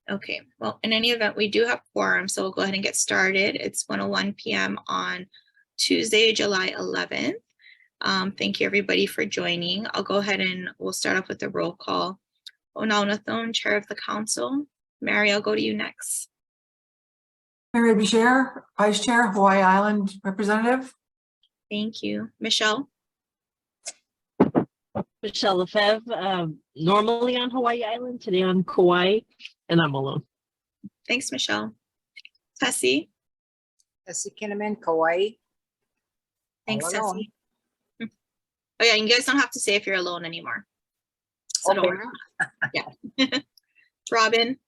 Okay, well, in any event, we do have quorum, so we'll go ahead and get started. It's 1:01 p.m. on Tuesday, July 11th. Thank you, everybody, for joining. I'll go ahead and we'll start off with the roll call. Onaunathon, Chair of the Council. Mary, I'll go to you next. Mary Bashir, Vice Chair, Hawaii Island Representative. Thank you. Michelle? Michelle Lefebvre, normally on Hawaii Island, today on Kauai, and I'm alone. Thanks, Michelle. Tessie? Tessie Kinnaman, Kauai. Thanks, All alone. Tessie. Oh yeah, you guys don't have to say if you're alone anymore. So don't worry. Yeah. Robin?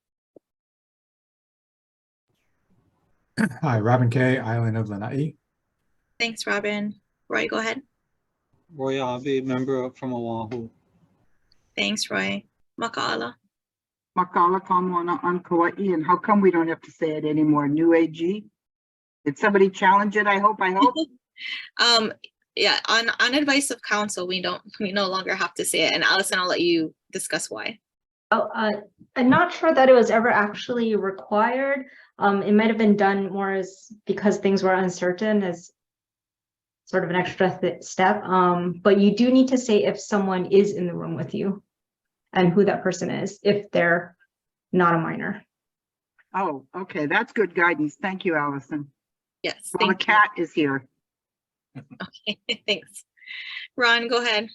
Hi, Robin K., Island of Lanai. Thanks, Robin. Roy, go ahead. Roy Abe, member from Oahu. Thanks, Roy. Maka'ala. Makala Kamwana on Kauai, and how come we don't have to say it anymore? New AG? Did somebody challenge it? I hope. Yeah, on advice of counsel, we no longer have to say it. And Allison, I'll let you discuss why. Oh, I'm not sure that it was ever actually required. It might have been done more as because things were uncertain as sort of an extra step. But you do need to say if someone is in the room with you and who that person is, if they're not a minor. Oh, okay. That's good guidance. Thank you, Allison. Yes. Well, the cat is here. Okay, thanks. Ron, go ahead.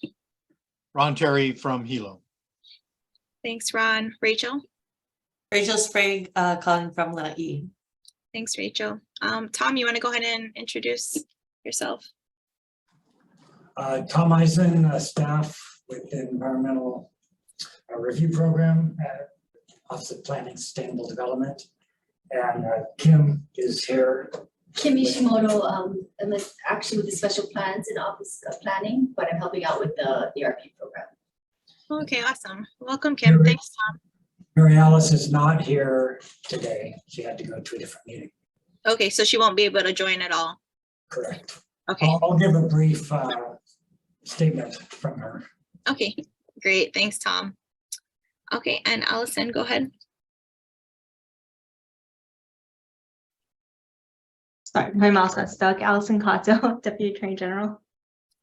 Ron Terry from Hilo. Thanks, Ron. Rachel? Rachel Sprague, calling from Lanai. Thanks, Rachel. Tom, you want to go ahead and introduce yourself? Tom Eisen, staff with the Environmental Review Program at Office of Planning Sustainable Development. And Kim is here. Kim Ishimoto, I'm actually with the Special Plans in Office of Planning, but I'm helping out with the ERP program. Okay, awesome. Welcome, Kim. Thanks, Tom. Mary Alice is not here today. She had to go to a different meeting. Okay, so she won't be able to join at all. Correct. Okay. I'll give a brief statement from her. Okay, great. Thanks, Tom. Okay, and Allison, go ahead. Sorry, my mouse got stuck. Allison Kato, Deputy Attorney General.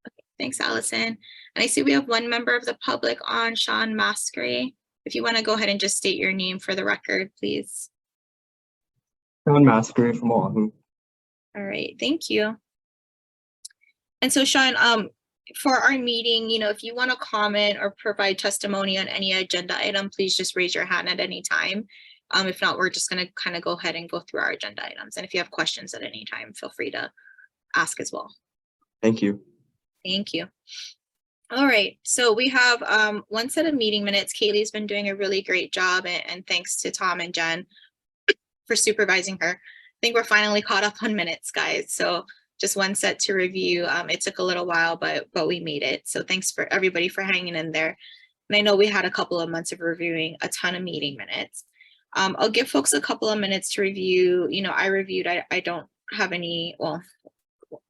Okay, thanks, Allison. And I see we have one member of the public on, Sean Maskery. If you want to go ahead and just state your name for the record, please. Sean Maskery from Oahu. All right, thank you. And so, Sean, for our meeting, if you want to comment or provide testimony on any agenda item, please just raise your hand at any time. If not, we're just going to kind of go ahead and go through our agenda items. And if you have questions at any time, feel free to ask as well. Thank you. Thank you. All right, so we have one set of meeting minutes. Kaylee's been doing a really great job, and thanks to Tom and Jen for supervising her. I think we're finally caught up on minutes, guys. So just one set to review. It took a little while, but we made it. So thanks for everybody for hanging in there. And I know we had a couple of months of reviewing a ton of meeting minutes. I'll give folks a couple of minutes to review. I reviewed, I don't have any, well,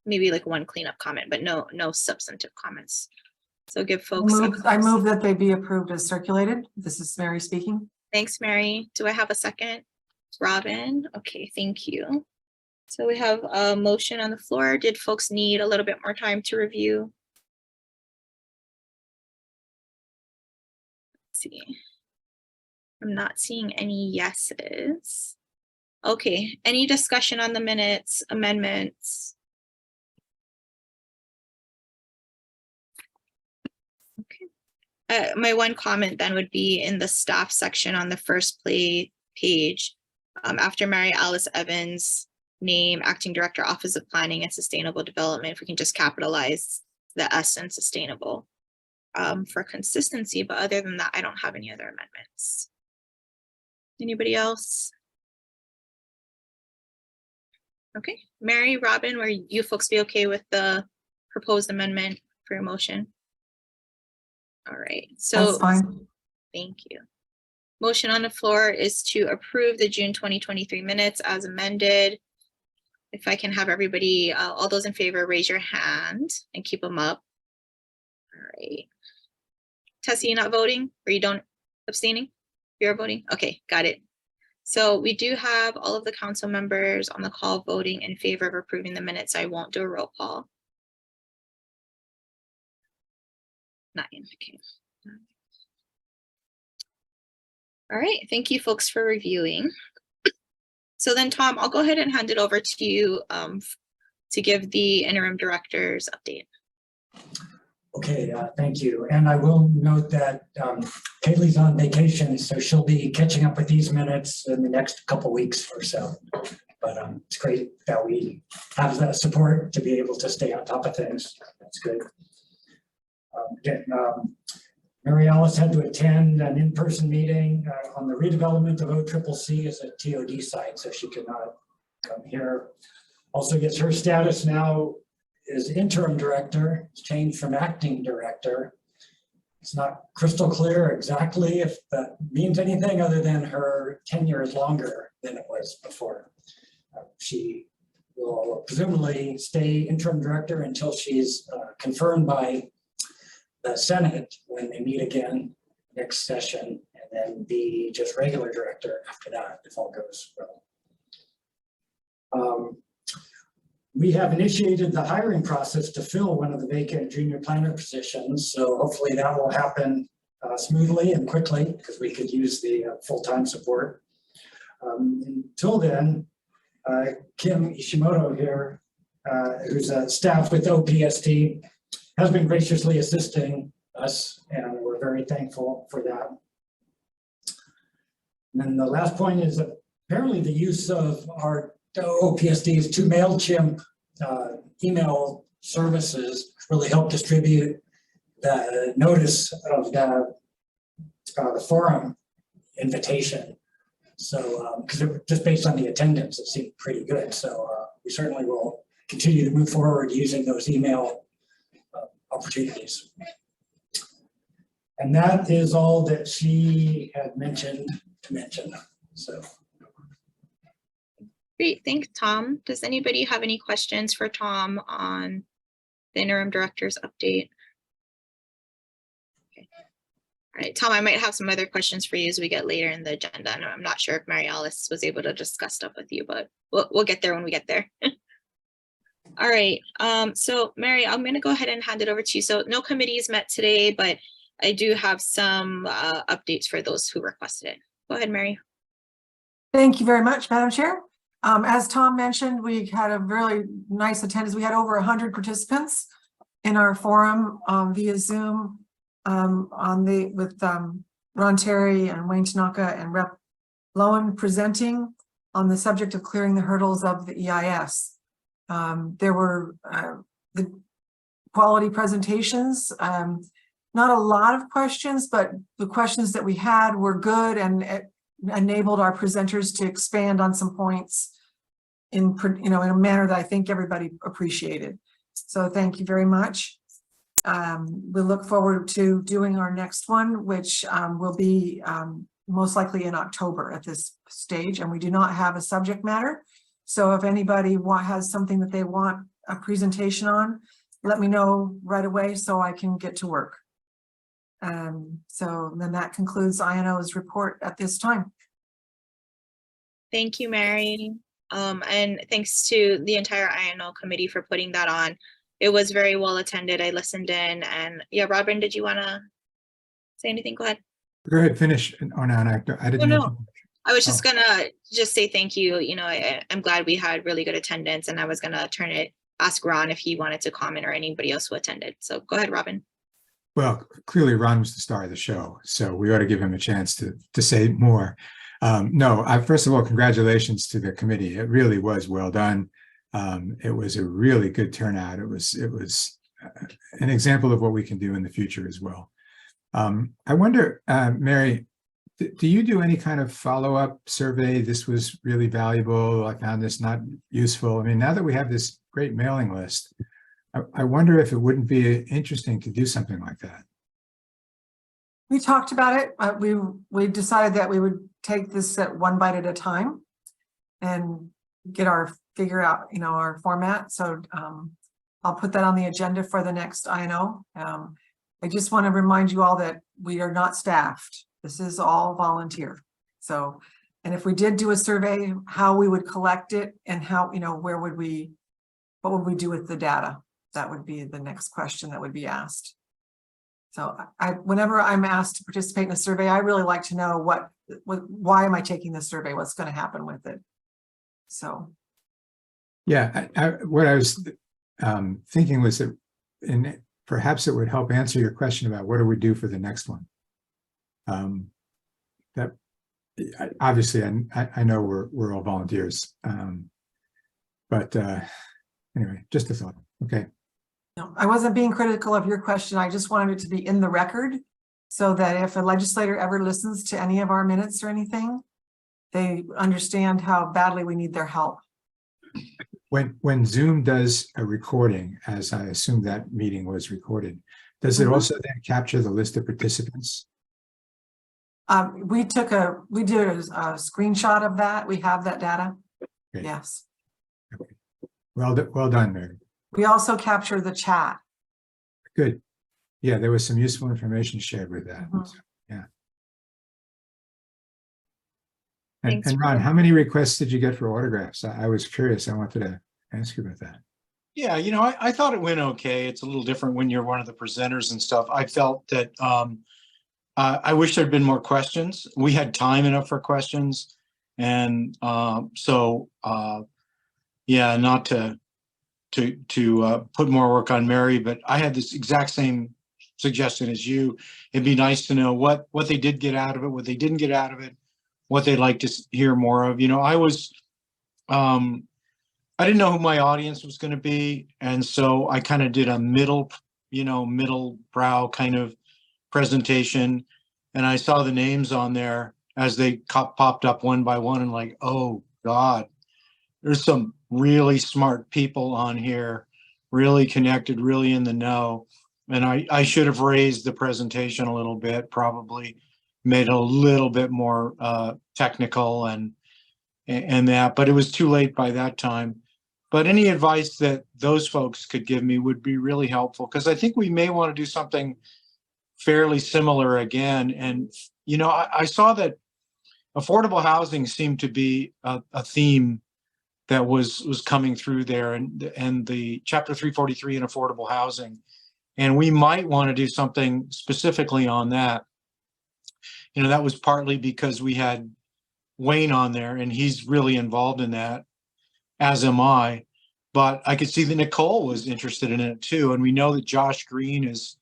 maybe like one cleanup comment, but no substantive comments. So give folks. I move that they be approved as circulated. This is Mary speaking. Thanks, Mary. Do I have a second? Robin. Okay, thank you. So we have a motion on the floor. Did folks need a little bit more time to review? Let's see. I'm not seeing any yeses. Okay, any discussion on the minutes, amendments? Okay. My one comment then would be in the staff section on the first page, after Mary Alice Evans' name, Acting Director, Office of Planning and Sustainable Development, if we can just capitalize the S in sustainable for consistency. But other than that, I don't have any other amendments. Anybody else? Okay, Mary, Robin, will you folks be okay with the proposed amendment for your motion? All right, so that's fine. Thank you. Motion on the floor is to approve the June 2023 minutes as amended. If I can have everybody, all those in favor, raise your hand and keep them up. All right. Tessie, you're not voting, or you don't abstaining? You're voting? Okay, got it. So we do have all of the council members on the call voting in favor of approving the minutes. I won't do a roll call. 9, okay. All right, thank you folks for reviewing. So then Tom, I'll go ahead and hand it over to you to give the interim director's update. Okay, thank you. And I will note that Kaylee's on vacation, so she'll be catching up with these minutes in the next couple weeks or so. But it's great that we have that support to be able to stay on top of things. That's good. Mary Alice had to attend an in-person meeting on the redevelopment of OCCC as a TOD site, so she could not come here. Also gets her status now as interim director. It's changed from acting director. It's not crystal clear exactly if that means anything other than her tenure is longer than it was before. She will presumably stay interim director until she's confirmed by the Senate when they meet again next session, and then be just regular director after that if all goes well. We have initiated the hiring process to fill one of the vacant junior planner positions, so hopefully that will happen smoothly and quickly because we could use the full-time support. Until then, Kim Ishimoto here, who's a staff with OPST, has been graciously assisting us, and we're very thankful for that. And then the last point is apparently the use of our OPST's 2 MailChimp email services really help distribute the notice of the forum invitation. So, because just based on the attendance, it seemed pretty good. So we certainly will continue to move forward using those email opportunities. And that is all that she had mentioned to mention. So. Great, thanks, Tom. Does anybody have any questions for Tom on the interim director's update? Okay. All right, Tom, I might have some other questions for you as we get later in the agenda. And I'm not sure if Mary Alice was able to discuss stuff with you, but we'll get there when we get there. All right, so Mary, I'm going to go ahead and hand it over to you. So no committees met today, but I do have some updates for those who requested it. Go ahead, Mary. Thank you very much, Madam Chair. As Tom mentioned, we had a really nice attendance. We had over 100 participants in our forum via Zoom with Ron Terry and Wayne Tanaka and Rep. Lowen presenting on the subject of clearing the hurdles of the EIS. There were the quality presentations, not a lot of questions, but the questions that we had were good and it enabled our presenters to expand on some points in in a manner that I think everybody appreciated. So thank you very much. We look forward to doing our next one, which will be most likely in October at this stage, and we do not have a subject matter. So if anybody has something that they want a presentation on, let me know right away so I can get to work. So then that concludes INO's report at this time. Thank you, Mary. And thanks to the entire INO committee for putting that on. It was very well attended. I listened in, and yeah, Robin, did you want to say anything? Go ahead. Go ahead, finish. Oh, no, I didn't. No. I was just gonna say thank you. You know, I'm glad we had really good attendance, and I was gonna ask Ron if he wanted to comment or anybody else who attended. So go ahead, Robin. Well, clearly Ron was the star of the show, so we ought to give him a chance to say more. First of all, congratulations to the committee. It really was well done. It was a really good turnout. It was an example of what we can do in the future as well. I wonder, Mary, do you do any kind of follow-up survey? This was really valuable. I found this not useful. I mean, now that we have this great mailing list, I wonder if it wouldn't be interesting to do something like that. We talked about it. We decided that we would take this at one bite at a time and figure out, our format. So I'll put that on the agenda for the next INO. I just want to remind you all that we are not staffed. This is all volunteer. So And if we did do a survey, how we would collect it and how, what would we do with the data? That would be the next question that would be asked. So whenever I'm asked to participate in a survey, I really like to know why am I taking the survey? What's going to happen with it? So. Yeah, what I was thinking was that, and perhaps it would help answer your question about what do we do for the next one. That obviously I know we're all volunteers, but anyway, just a thought. Okay. No, I wasn't being critical of your question. I just wanted it to be in the record so that if a legislator ever listens to any of our minutes or anything, they understand how badly we need their help. When Zoom does a recording, as I assume that meeting was recorded, does it also then capture the list of participants? We did a screenshot of that. We have that data. Okay. Yes. Okay. Well done, Mary. We also capture the chat. Good. Yeah, there was some useful information shared with that. So, yeah. And Ron, how many requests did you get for autographs? I was curious. I wanted to ask you about that. Yeah, I thought it went okay. It's a little different when you're one of the presenters and stuff. I felt that I wish there'd been more questions. We had time enough for questions. And yeah, not to put more work on Mary, but I had this exact same suggestion as you. It'd be nice to know what they did get out of it, what they didn't get out of it, what they'd like to hear more of. I didn't know who my audience was going to be, and so I kind of did a middle brow kind of presentation, and I saw the names on there as they popped up one by one, and like, oh God, there's some really smart people on here, really connected, really in the know. And I should have raised the presentation a little bit, probably made it a little bit more technical and that, but it was too late by that time. But any advice that those folks could give me would be really helpful, because I think we may want to do something fairly similar again. And, I saw that affordable housing seemed to be a theme that was coming through there, and the Chapter 343 in affordable housing. And we might want to do something specifically on that. That was partly because we had Wayne on there, and he's really involved in that, as am I. But I could see that Nicole was interested in it too. And we know that Josh Green is,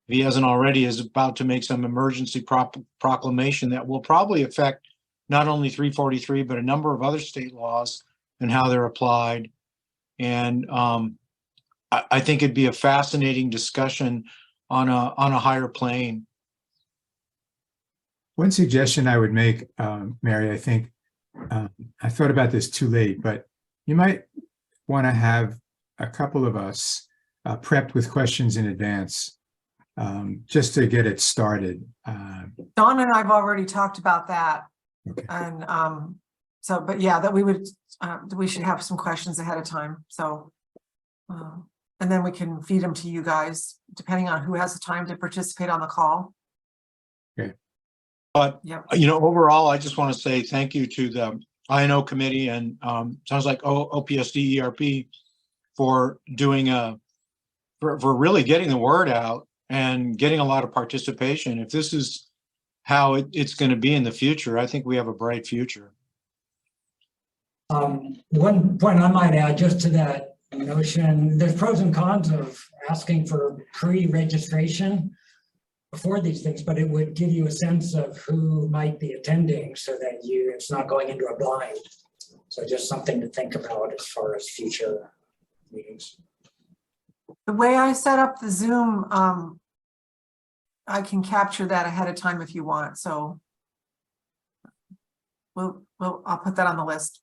if he hasn't already, is about to make some emergency proclamation that will probably affect not only 343, but a number of other state laws and how they're applied. And I think it'd be a fascinating discussion on a higher plane. One suggestion I would make, Mary, I think, I thought about this too late, but you might want to have a couple of us prepped with questions in advance, just to get it started. Dawn and I've already talked about that. Okay. And but yeah, that we should have some questions ahead of time. So, and then we can feed them to you guys, depending on who has the time to participate on the call. Okay. But, yep. Overall, I just want to say thank you to the INO committee and sounds like OPSD ERP for doing for really getting the word out and getting a lot of participation. If this is how it's going to be in the future, I think we have a bright future. One point I might add just to that notion, there's pros and cons of asking for pre-registration before these things, but it would give you a sense of who might be attending so that it's not going into a blind. So just something to think about as far as future meetings. The way I set up the Zoom, I can capture that ahead of time if you want. So I'll put that on the list.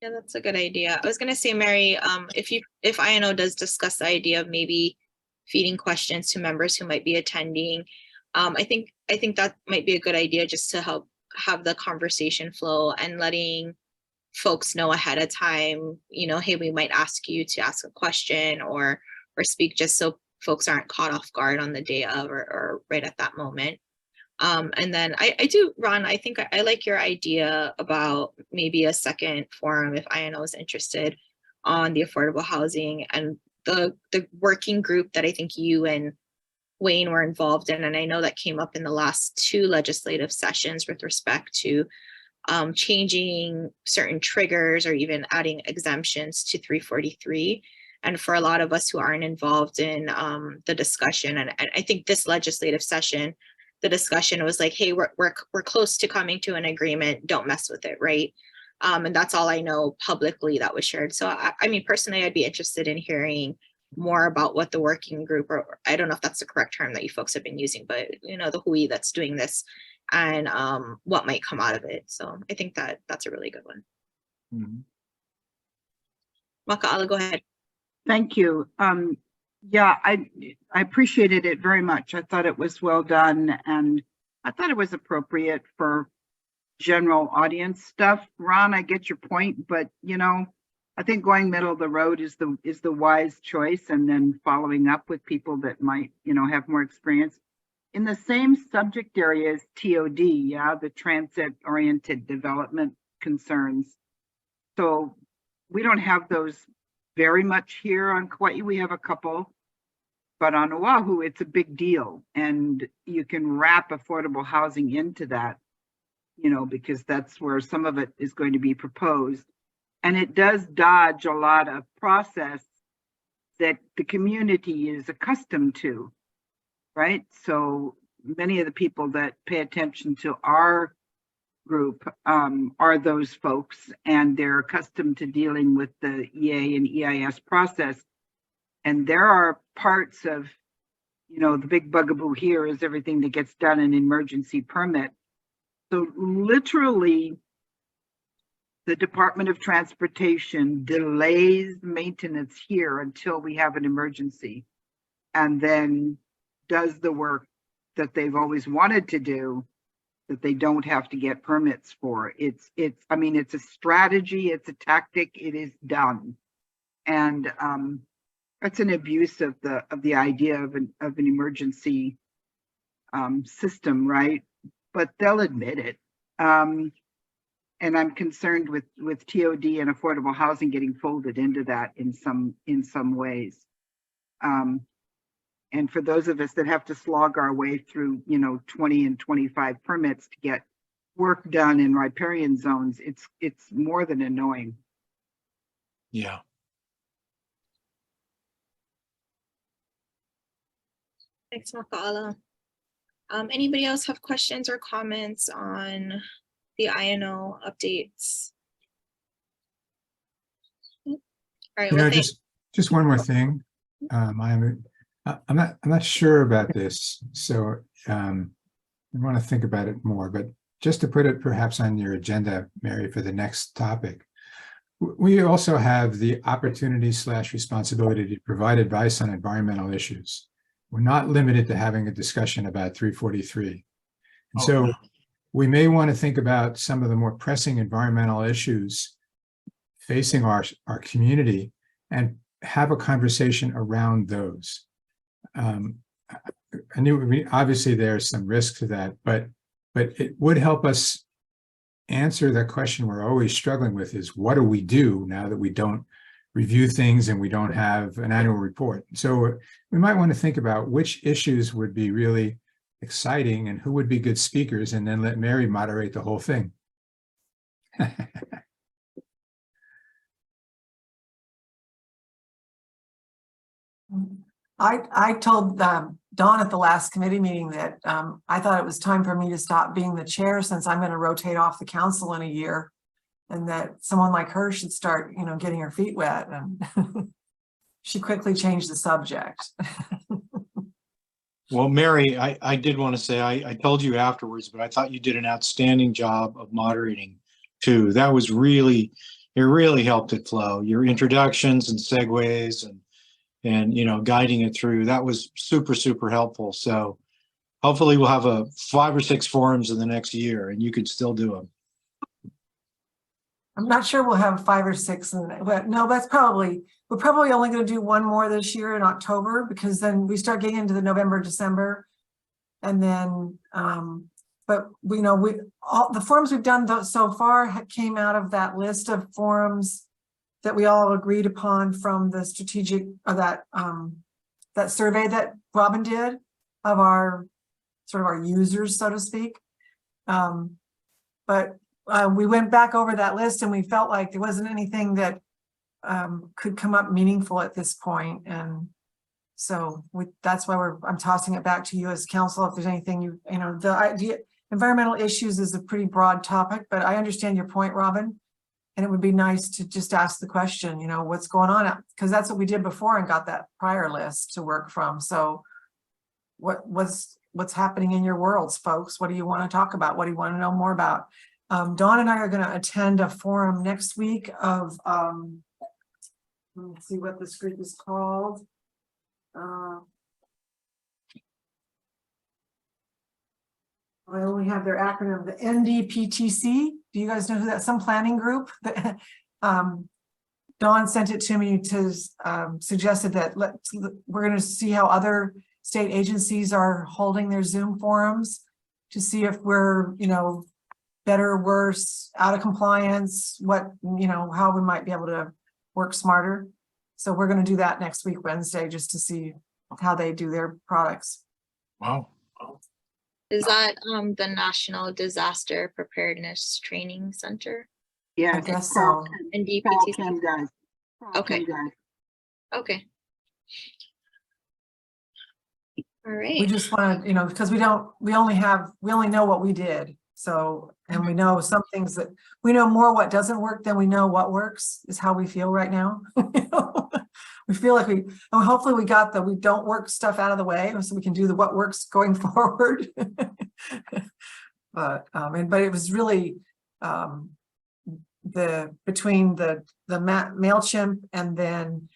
Yeah, that's a good idea. I was going to say, Mary, if INO does discuss the idea of maybe feeding questions to members who might be attending, I think that might be a good idea, just to help have the conversation flow and letting folks know ahead of time, hey, we might ask you to ask a question or speak, just so folks aren't caught off guard on the day of or right at that moment. And then I do, Ron, I think I like your idea about maybe a second forum if INO is interested on the affordable housing and the working group that I think you and Wayne were involved in. And I know that came up in the last 2 legislative sessions with respect to changing certain triggers or even adding exemptions to 343. And for a lot of us who aren't involved in the discussion, and I think this legislative session, the discussion was like, hey, we're close to coming to an agreement, don't mess with it, right? And that's all I know publicly that was shared. So I mean, personally, I'd be interested in hearing more about what the working group, or I don't know if that's the correct term that you folks have been using, but you know, the WHOI that's doing this and what might come out of it. So I think that that's a really good one. Mhm. Maka'ala, go ahead. Thank you. Yeah, I appreciated it very much. I thought it was well done, and I thought it was appropriate for general audience stuff. Ron, I get your point, but you know, I think going middle of the road is the wise choice, and then following up with people that might, you know, have more experience in the same subject area as TOD. Yeah, the transit-oriented development concerns. So we don't have those very much here on Kauai. We have a couple, but on Oahu, it's a big deal, and you can wrap affordable housing into that, you know, because that's where some of it is going to be proposed. And it does dodge a lot of process that the community is accustomed to, right? So many of the people that pay attention to our group are those folks, and they're accustomed to dealing with the EA and EIS process. And there are parts of, you know, the big bugaboo here is everything that gets done in emergency permit. So literally, the Department of Transportation delays maintenance here until we have an emergency, and then does the work that they've always wanted to do that they don't have to get permits for. I mean, it's a strategy, it's a tactic, it is done. And it's an abuse of the idea of an emergency system, right? But they'll admit it. And I'm concerned with TOD and affordable housing getting folded into that in some ways. And for those of us that have to slog our way through, you know, 20 and 25 permits to get work done in riparian zones, it's more than annoying. Yeah. Thanks, Maka'ala. Anybody else have questions or comments on the INO updates? All right. You Well, know, just one more thing. I'm not sure about this, so I want to think about it more. But just to put it perhaps on your agenda, Mary, for the next topic, we also have the opportunity / responsibility to provide advice on environmental issues. We're not limited to having a discussion about 343. And so we may want to think about some of the more pressing environmental issues facing our community and have a conversation around those. I knew obviously there's some risk to that, but it would help us answer that question we're always struggling with, is what do we do now that we don't review things and we don't have an annual report? So we might want to think about which issues would be really exciting and who would be good speakers, and then let Mary moderate the whole thing. I told Dawn at the last committee meeting that I thought it was time for me to stop being the chair, since I'm going to rotate off the council in a year, and that someone like her should start, you know, getting her feet wet. And she quickly changed the subject. Well, Mary, I did want to say, I told you afterwards, but I thought you did an outstanding job of moderating too. That was really, it really helped it flow. Your introductions and segues and you know, guiding it through, that was super, super helpful. So hopefully we'll have 5 or 6 forums in the next year and you could still do them. I'm not sure we'll have 5 or 6, but no, we're probably only going to do one more this year in October, because then we start getting into the November, December And then, but we know all the forums we've done so far came out of that list of forums that we all agreed upon from the strategic, that survey that Robin did of our sort of our users, so to speak. But we went back over that list and we felt like there wasn't anything that could come up meaningful at this point. And so that's why I'm tossing it back to you as council. If there's anything the idea, environmental issues is a pretty broad topic, but I understand your point, Robin. And it would be nice to just ask the question, what's going on? Because that's what we did before and got that prior list to work from. So what's happening in your worlds, folks? What do you want to talk about? What do you want to know more about? Dawn and I are going to attend a forum next week of, let's see what this group is called. I only have their acronym, the NDPTC. Do you guys know who that? Some planning group that Dawn sent it to me to suggested that we're going to see how other state agencies are holding their Zoom forums to see if we're, better, worse, out of compliance, how we might be able to work smarter. So we're going to do that next week, Wednesday, just to see how they do their products. Wow. Is that the National Disaster Preparedness Training Center? Yeah, I guess so. And Paul DPT? Kim does. Paul Okay. Kim does. Okay. All We right. just want to, because we only know what we did. So, and we know some things that we know more what doesn't work than we know what works is how we feel right now. We feel like hopefully we got we don't work stuff out of the way so we can do what works going forward. But it was really between the MailChimp and then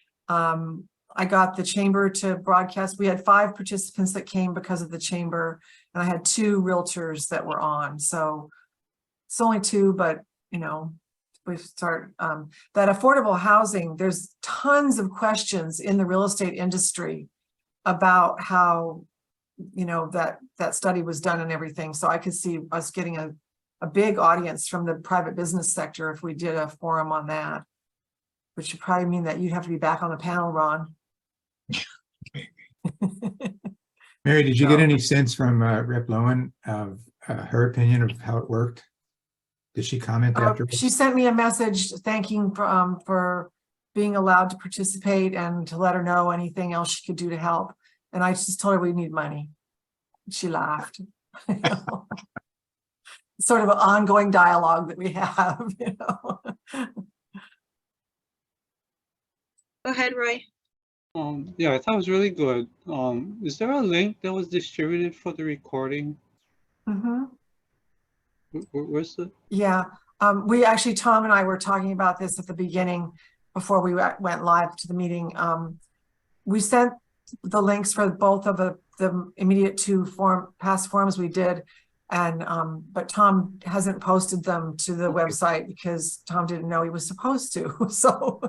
I got the chamber to broadcast. We had 5 participants that came because of the chamber, and I had 2 realtors that were on. So it's only 2, but we start that affordable housing. There's tons of questions in the real estate industry about how that study was done and everything. So I could see us getting a big audience from the private business sector if we did a forum on that, which would probably mean that you'd have to be back on the panel, Ron. Mary, did you get any sense from Rep. Lowen of her opinion of how it worked? Did she comment after? She sent me a message thanking for being allowed to participate and to let her know anything else she could do to help. And I just told her we need money. She laughed. Sort of an ongoing dialogue that we have. Go ahead, Roy. Yeah, I thought it was really good. Is there a link that was distributed for the recording? Mm-hmm. Where's the? Yeah, we actually, Tom and I were talking about this at the beginning before we went live to the meeting. We sent the links for both of the immediate 2 past forums we did, and but Tom hasn't posted them to the website because Tom didn't know he was supposed to. So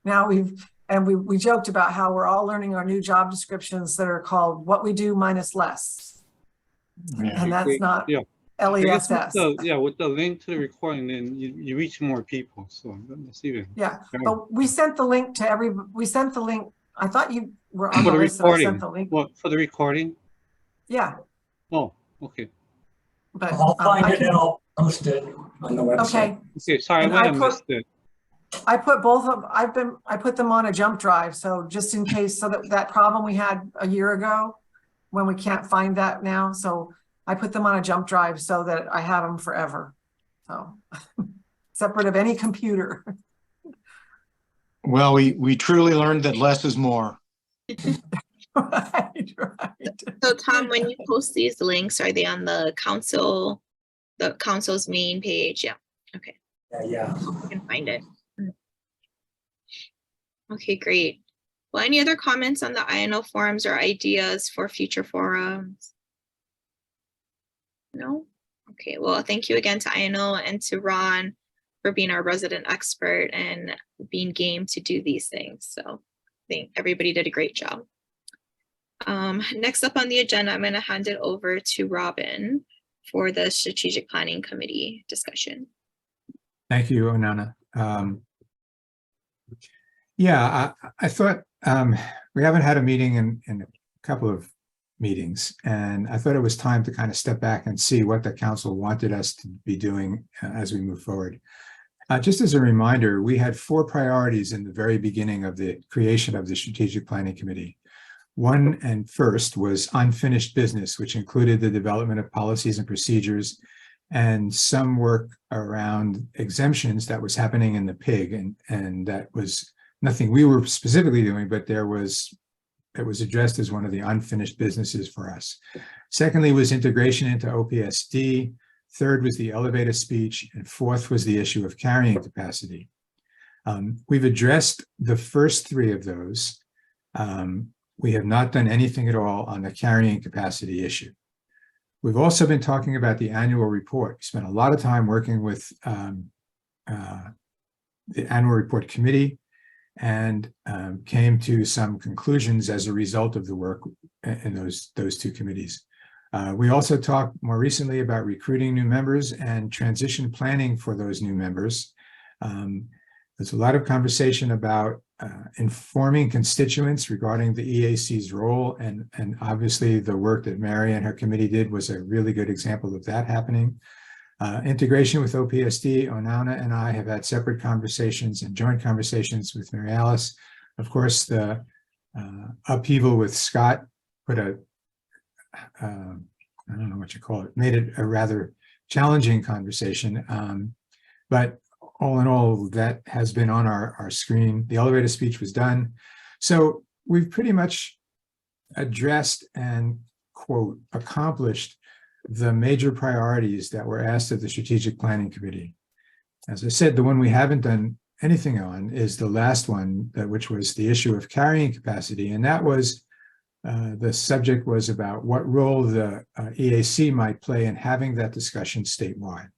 now we joked about how we're all learning our new job descriptions that are called "What We Do Minus Less," and that's not LESS. With the link to the recording, then you reach more people. So that's even. Yeah, but we sent the link to we sent the link. I thought you were on for the the list. I sent recording. the link. What, for the recording? Yeah. Oh, okay. But I'll find it and I'll post it on the website. Okay. Okay, sorry, I might have missed it. I put both of I put them on a jump drive, so just in case, so that problem we had a year ago when we can't find that now. So I put them on a jump drive so that I have them forever. So separate of any computer. Well, we truly learned that less is more. Right. So Tom, when you post these links, are they on the council's main page? Yeah. Okay. Yeah. I can find it. Okay, great. Well, any other comments on the INO forums or ideas for future forums? No? Okay, well, thank you again to INO and to Ron for being our resident expert and being game to do these things. So I think everybody did a great job. Next up on the agenda, I'm going to hand it over to Robin for the strategic planning committee discussion. Thank you, Onana. Yeah, I thought we haven't had a meeting in a couple of meetings, and I thought it was time to kind of step back and see what the council wanted us to be doing as we move forward. Just as a reminder, we had 4 priorities in the very beginning of the creation of the Strategic Planning Committee. One and first was unfinished business, which included the development of policies and procedures and some work around exemptions that was happening in the PIG, and that was nothing we were specifically doing, but it was addressed as one of the unfinished businesses for us. Secondly was integration into OPSD. Third was the elevator speech, and fourth was the issue of carrying capacity. We've addressed the first 3 of those. We have not done anything at all on the carrying capacity issue. We've also been talking about the annual report. We spent a lot of time working with the annual report committee and came to some conclusions as a result of the work in those 2 committees. We also talked more recently about recruiting new members and transition planning for those new members. There's a lot of conversation about informing constituents regarding the EAC's role, and obviously the work that Mary and her committee did was a really good example of that happening. Integration with OPSD, Onana and I have had separate conversations and joint conversations with Mary Alice. Of course, the upheaval with Scott put I don't know what you call it, made it a rather challenging conversation. But all in all, that has been on our screen. The elevator speech was done. So we've pretty much addressed and, quote, accomplished the major priorities that were asked of the Strategic Planning Committee. As I said, the one we haven't done anything on is the last one, which was the issue of carrying capacity. And that was, the subject was about what role the EAC might play in having that discussion statewide,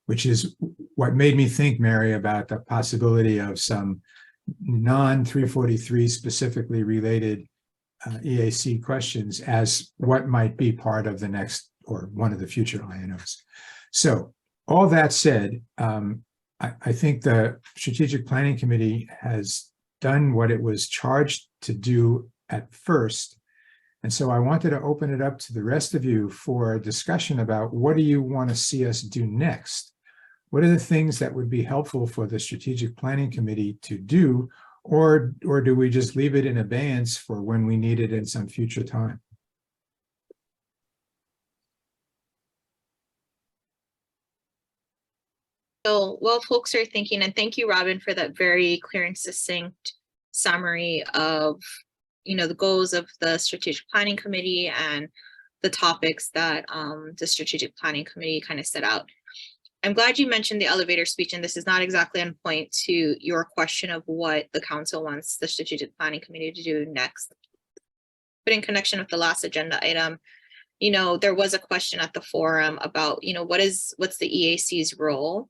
which is what made me think, Mary, about the possibility of some non-343 specifically related EAC questions as what might be part of the next or one of the future INOs. So all that said, I think the Strategic Planning Committee has done what it was charged to do at first. And so I wanted to open it up to the rest of you for a discussion about what do you want to see us do next? What are the things that would be helpful for the Strategic Planning Committee to do, or do we just leave it in abeyance for when we need it in some future time? So while folks are thinking, and thank you, Robin, for that very clear and succinct summary of, the goals of the Strategic Planning Committee and the topics that the Strategic Planning Committee kind of set out. I'm glad you mentioned the elevator speech, and this is not exactly on point to your question of what the council wants the Strategic Planning Committee to do next. But in connection with the last agenda item, there was a question at the forum about, what's the EAC's role?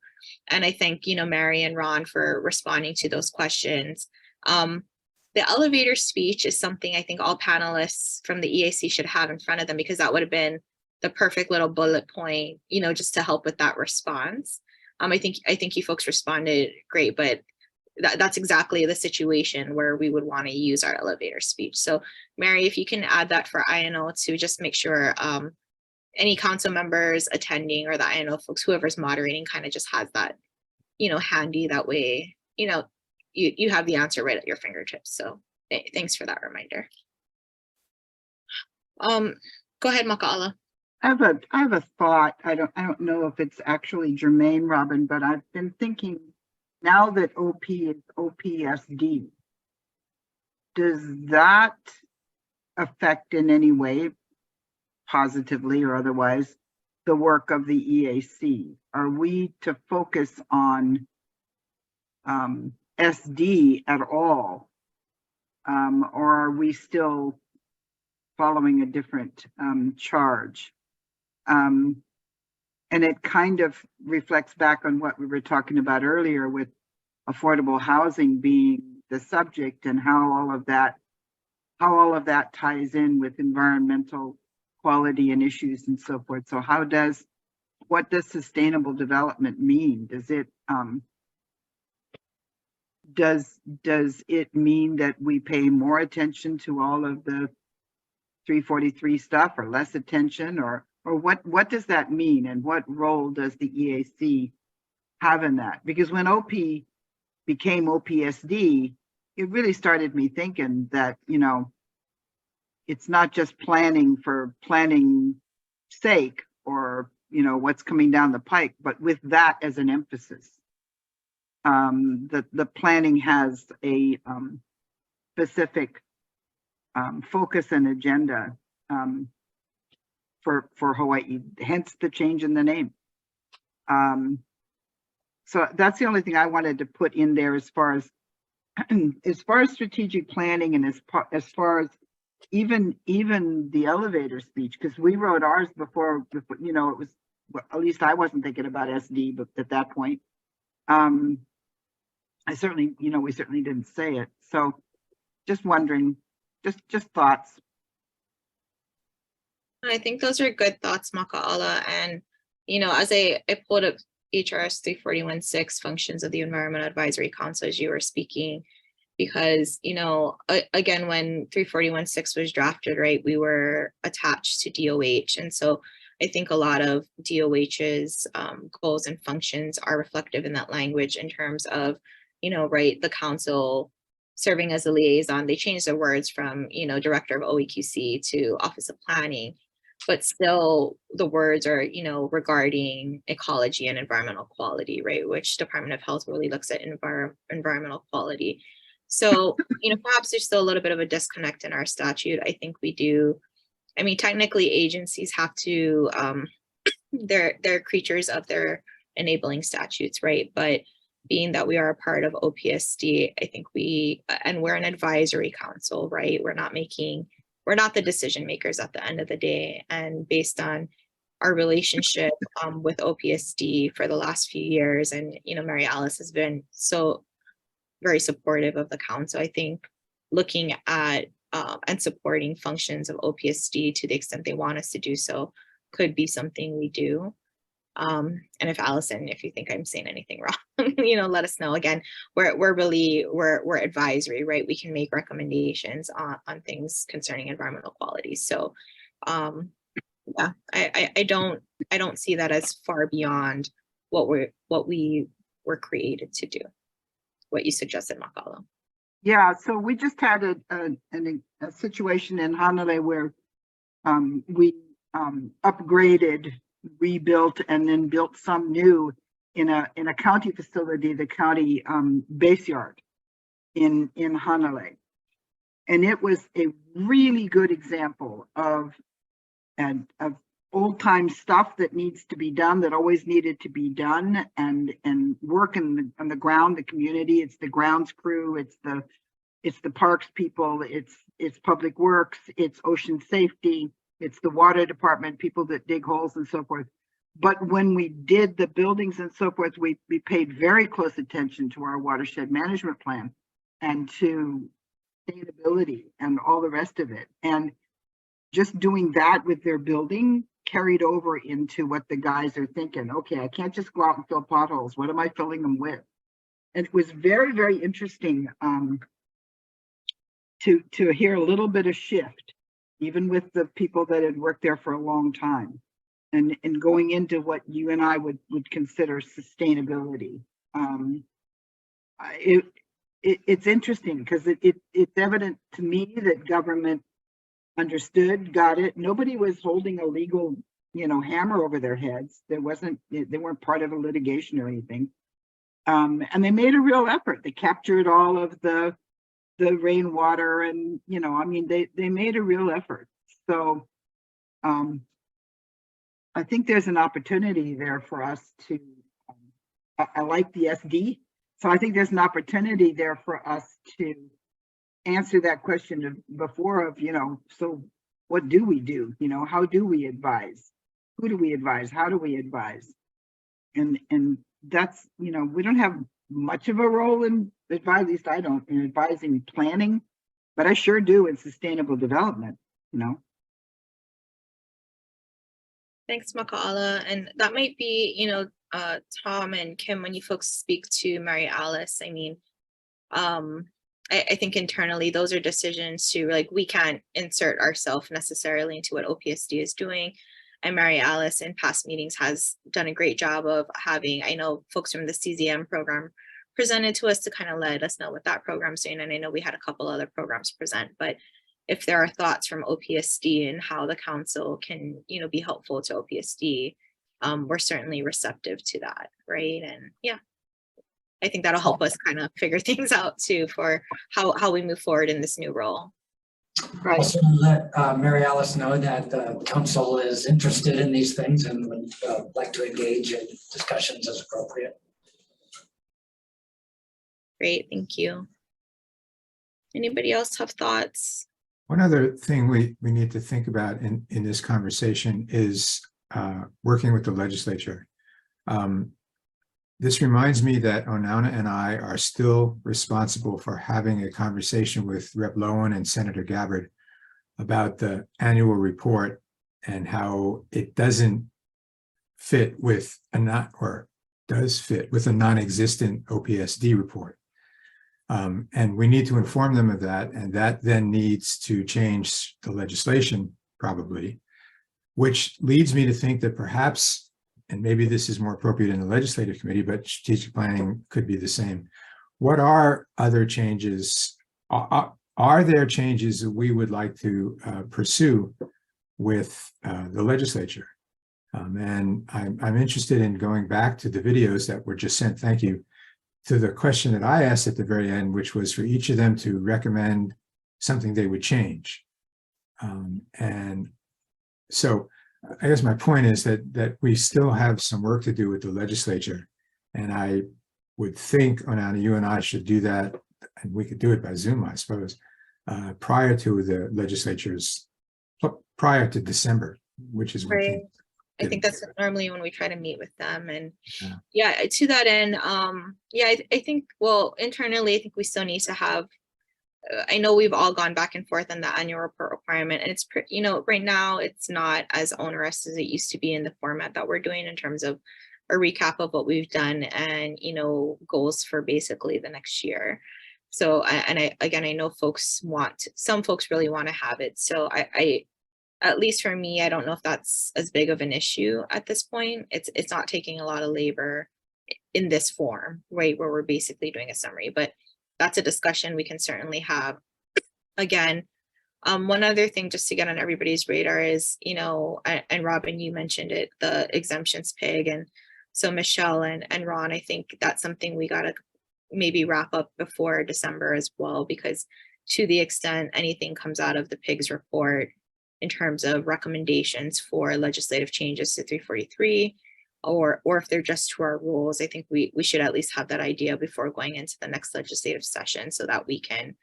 And I thank, Mary and Ron for responding to those questions. The elevator speech is something I think all panelists from the EAC should have in front of them, because that would have been the perfect little bullet point, just to help with that response. I think you folks responded great, but that's exactly the situation where we would want to use our elevator speech. So Mary, if you can add that for INO to just make sure any council members attending or the INO folks, whoever's moderating, kind of just has that, handy. That way, you have the answer right at your fingertips. So thanks for that reminder. Go ahead, Makaala. I have a thought. I don't know if it's actually germane, Robin, but I've been thinking, now that OP is OPSD, does that affect in any way, positively or otherwise, the work of the EAC? Are we to focus on SD at all, or are we still following a different charge? And it kind of reflects back on what we were talking about earlier with affordable housing being the subject and how all of that how all of that ties in with environmental quality and issues and so forth. So what does sustainable development mean? Does it does it mean that we pay more attention to all of the 343 stuff, or less attention, or what does that mean, and what role does the EAC have in that? Because when OP became OPSD, it really started me thinking that, you know, it's not just planning for planning sake, or, you know, what's coming down the pike, but with that as an emphasis. The planning has a specific focus and agenda for Hawaii, hence the change in the name. So that's the only thing I wanted to put in there as far as strategic planning, and as far as even the elevator speech, because we wrote ours before, you know, it was, well, at least I wasn't thinking about SD, but at that point, I certainly, you know, we certainly didn't say it. So just wondering, just thoughts. I think those are good thoughts, Maka'ala. And, you know, as I pulled up HRS 341.6 functions of the Environmental Advisory Council as you were speaking, because, you know, again, when 341.6 was drafted, right, we were attached to DOH. And so I think a lot of DOH's goals and functions are reflective in that language in terms of, you know, right, the council serving as a liaison. They changed the words from, you know, director of OEQC to Office of Planning, but still the words are, you know, regarding ecology and environmental quality, right, which Department of Health really looks at environmental quality. So, you know, perhaps there's still a little bit of a disconnect in our statute. I think we do. I mean, technically agencies have to, they're creatures of their enabling statutes, right? But being that we are a part of OPSD, I think and we're an advisory council, right? We're not the decision makers at the end of the day. And based on our relationship with OPSD for the last few years, and, you know, Mary Alice has been so very supportive of the council. I think looking at and supporting functions of OPSD to the extent they want us to do so could be something we do. And if Allison, if you think I'm saying anything wrong, you know, let us know. Again, we're advisory, right? We can make recommendations on things concerning environmental quality. So yeah, I don't see that as far beyond what we were created to do, what you suggested, Makalo. Yeah, so we just had a situation in Hanalei where we upgraded, rebuilt, and then built some new in a county facility, the county base yard in Hanalei. And it was a really good example of old time stuff that needs to be done, that always needed to be done, and work on the ground, the community. It's the grounds crew, it's the parks people, it's public works, it's ocean safety, it's the water department, people that dig holes and so forth. But when we did the buildings and so forth, we paid very close attention to our watershed management plan and to sustainability and all the rest of it. And just doing that with their building carried over into what the guys are thinking. Okay, I can't just go out and fill potholes. What am I filling them with? And it was very, very interesting to hear a little bit of shift, even with the people that had worked there for a long time, and going into what you and I would consider sustainability. It's interesting because it's evident to me that government understood, got it. Nobody was holding a legal, you know, hammer over their heads. They weren't part of a litigation or anything. And they made a real effort. They captured all of the rainwater, and, you know, I mean, they made a real effort. So I think there's an opportunity there for us to, I like the SD. So I think there's an opportunity there for us to answer that question before of, you know, so what do we do? You know, how do we advise? Who do we advise? How do we advise? And that's, you know, we don't have much of a role in advise, at least I don't, in advising planning. but I sure do in sustainable development, you know. Thanks, Makaala. And that might be, Tom and Kim, when you folks speak to Mary Alice, I mean, I think internally those are decisions to, like, we can't insert ourselves necessarily into what OPSD is doing. And Mary Alice in past meetings has done a great job of having, I know folks from the CZM program presented to us to kind of let us know what that program's doing. And I know we had a couple other programs present, but if there are thoughts from OPSD and how the council can, be helpful to OPSD, we're certainly receptive to that, right? And yeah, I think that'll help us kind of figure things out too for how we move forward in this new role. Right. Also let Mary Alice know that the council is interested in these things and would like to engage in discussions as appropriate. Great, thank you. Anybody else have thoughts? One other thing we need to think about in this conversation is working with the legislature. This reminds me that Onana and I are still responsible for having a conversation with Rep. Lowen and Senator Gabbard about the annual report and how it doesn't fit with does fit with a non-existent OPSD report. And we need to inform them of that, and that then needs to change the legislation probably, which leads me to think that perhaps, and maybe this is more appropriate in the legislative committee, but strategic planning could be the same. What are other changes? Are there changes that we would like to pursue with the legislature? And I'm interested in going back to the videos that were just sent. Thank you. To the question that I asked at the very end, which was for each of them to recommend something they would change. And so I guess my point is that we still have some work to do with the legislature. And I would think, Onana, you and I should do that, and we could do it by Zoom, I suppose, prior to the legislature's, prior to December, which is when Right. I think that's normally when we try to meet with them. And yeah, to that end, I think, well, internally, I think we still need to have, I know we've all gone back and forth on the annual report requirement, and it's, right now it's not as onerous as it used to be in the format that we're doing in terms of a recap of what we've done and, goals for basically the next year. So, I know some folks really want to have it. So I at least for me, I don't know if that's as big of an issue at this point. It's not taking a lot of labor in this form, right, where we're basically doing a summary, but that's a discussion we can certainly have. Again, one other thing just to get on everybody's radar is, and Robin, you mentioned it, the exemptions pig. And so Michelle and Ron, I think that's something we got to maybe wrap up before December as well, because to the extent anything comes out of the pigs report in terms of recommendations for legislative changes to 343, or if they're just to our rules, I think we should at least have that idea before going into the next legislative session so that we can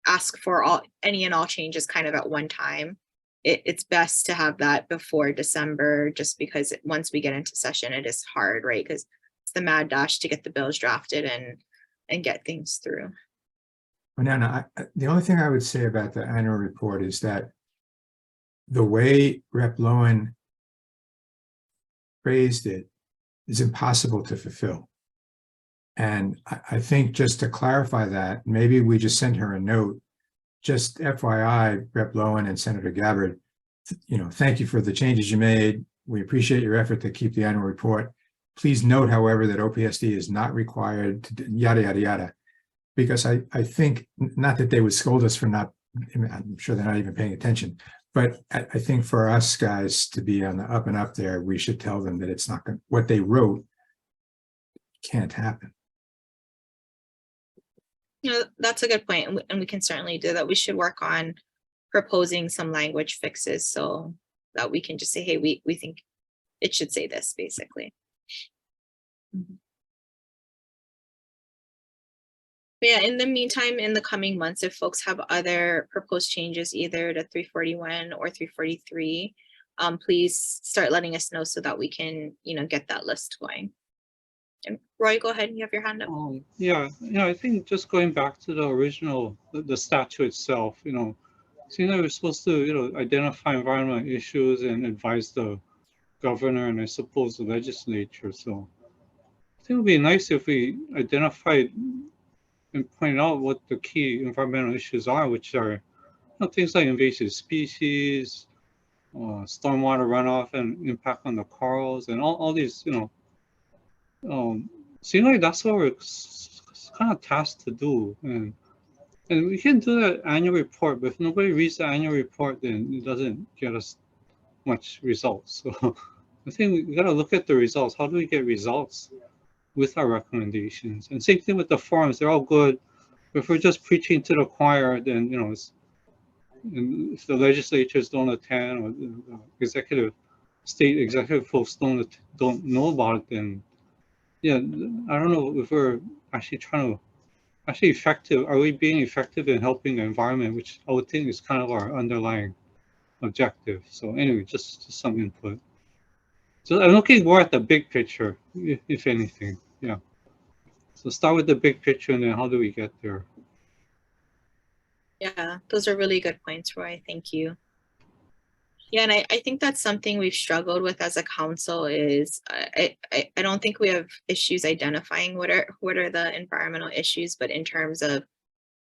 ask for any and all changes kind of at one time. It's best to have that before December, just because once we get into session, it is hard, right? Because it's the mad dash to get the bills drafted and get things through. No, the only thing I would say about the annual report is that the way Rep. Lowen phrased it is impossible to fulfill. And I think just to clarify that, maybe we just send her a note, just FYI, Rep. Lowen and Senator Gabbard, thank you for the changes you made. We appreciate your effort to keep the annual report. Please note, however, that OPSD is not required to yada, yada, yada. Because I think, not that they would scold us for not, I'm sure they're not even paying attention, but I think for us guys to be on the up and up there, we should tell them that it's not going, what they wrote can't happen. That's a good point, and we can certainly do that. We should work on proposing some language fixes so that we can just say, hey, we think it should say this, basically. Mm-hmm. But yeah, in the meantime, in the coming months, if folks have other proposed changes, either to 341 or 343, please start letting us know so that we can, get that list going. And Roy, go ahead. You have your hand up. Yeah, I think just going back to the original, the statute itself, seems like we're supposed to, identify environmental issues and advise the governor and I suppose the legislature. So I think it would be nice if we identified and pointed out what the key environmental issues are, which are things like invasive species, stormwater runoff and impact on the corals, and all these, seem like that's what we're kind of tasked to do. And we can do that annual report, but if nobody reads the annual report, then it doesn't get us much results. So I think we got to look at the results. How do we get results with our recommendations? And same thing with the forums. They're all good. But if we're just preaching to the choir, then, and if the legislatures don't attend or the state executive folks don't know about it, then yeah, I don't know if we're actually effective. Are we being effective in helping the environment, which I would think is kind of our underlying objective. So anyway, just some input. So I'm looking more at the big picture, if anything. Yeah. So start with the big picture and then how do we get there? Yeah, those are really good points, Roy. Thank you. Yeah, and I think that's something we've struggled with as a council is I don't think we have issues identifying what are the environmental issues, but in terms of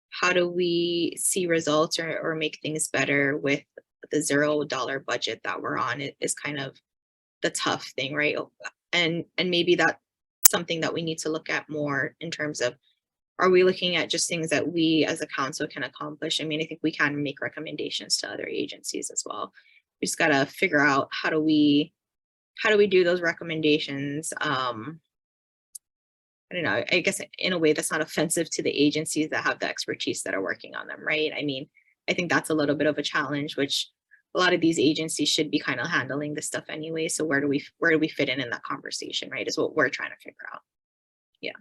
how do we see results or make things better with the $0 budget that we're on, it is kind of the tough thing, right? And maybe that's something that we need to look at more in terms of, are we looking at just things that we as a council can accomplish? I mean, I think we can make recommendations to other agencies as well. We just got to figure out how do we do those recommendations. I don't know, I guess in a way that's not offensive to the agencies that have the expertise that are working on them, right? I mean, I think that's a little bit of a challenge, which a lot of these agencies should be kind of handling this stuff anyway. So where do we fit in that conversation, right? Is what we're trying to figure out. Yeah.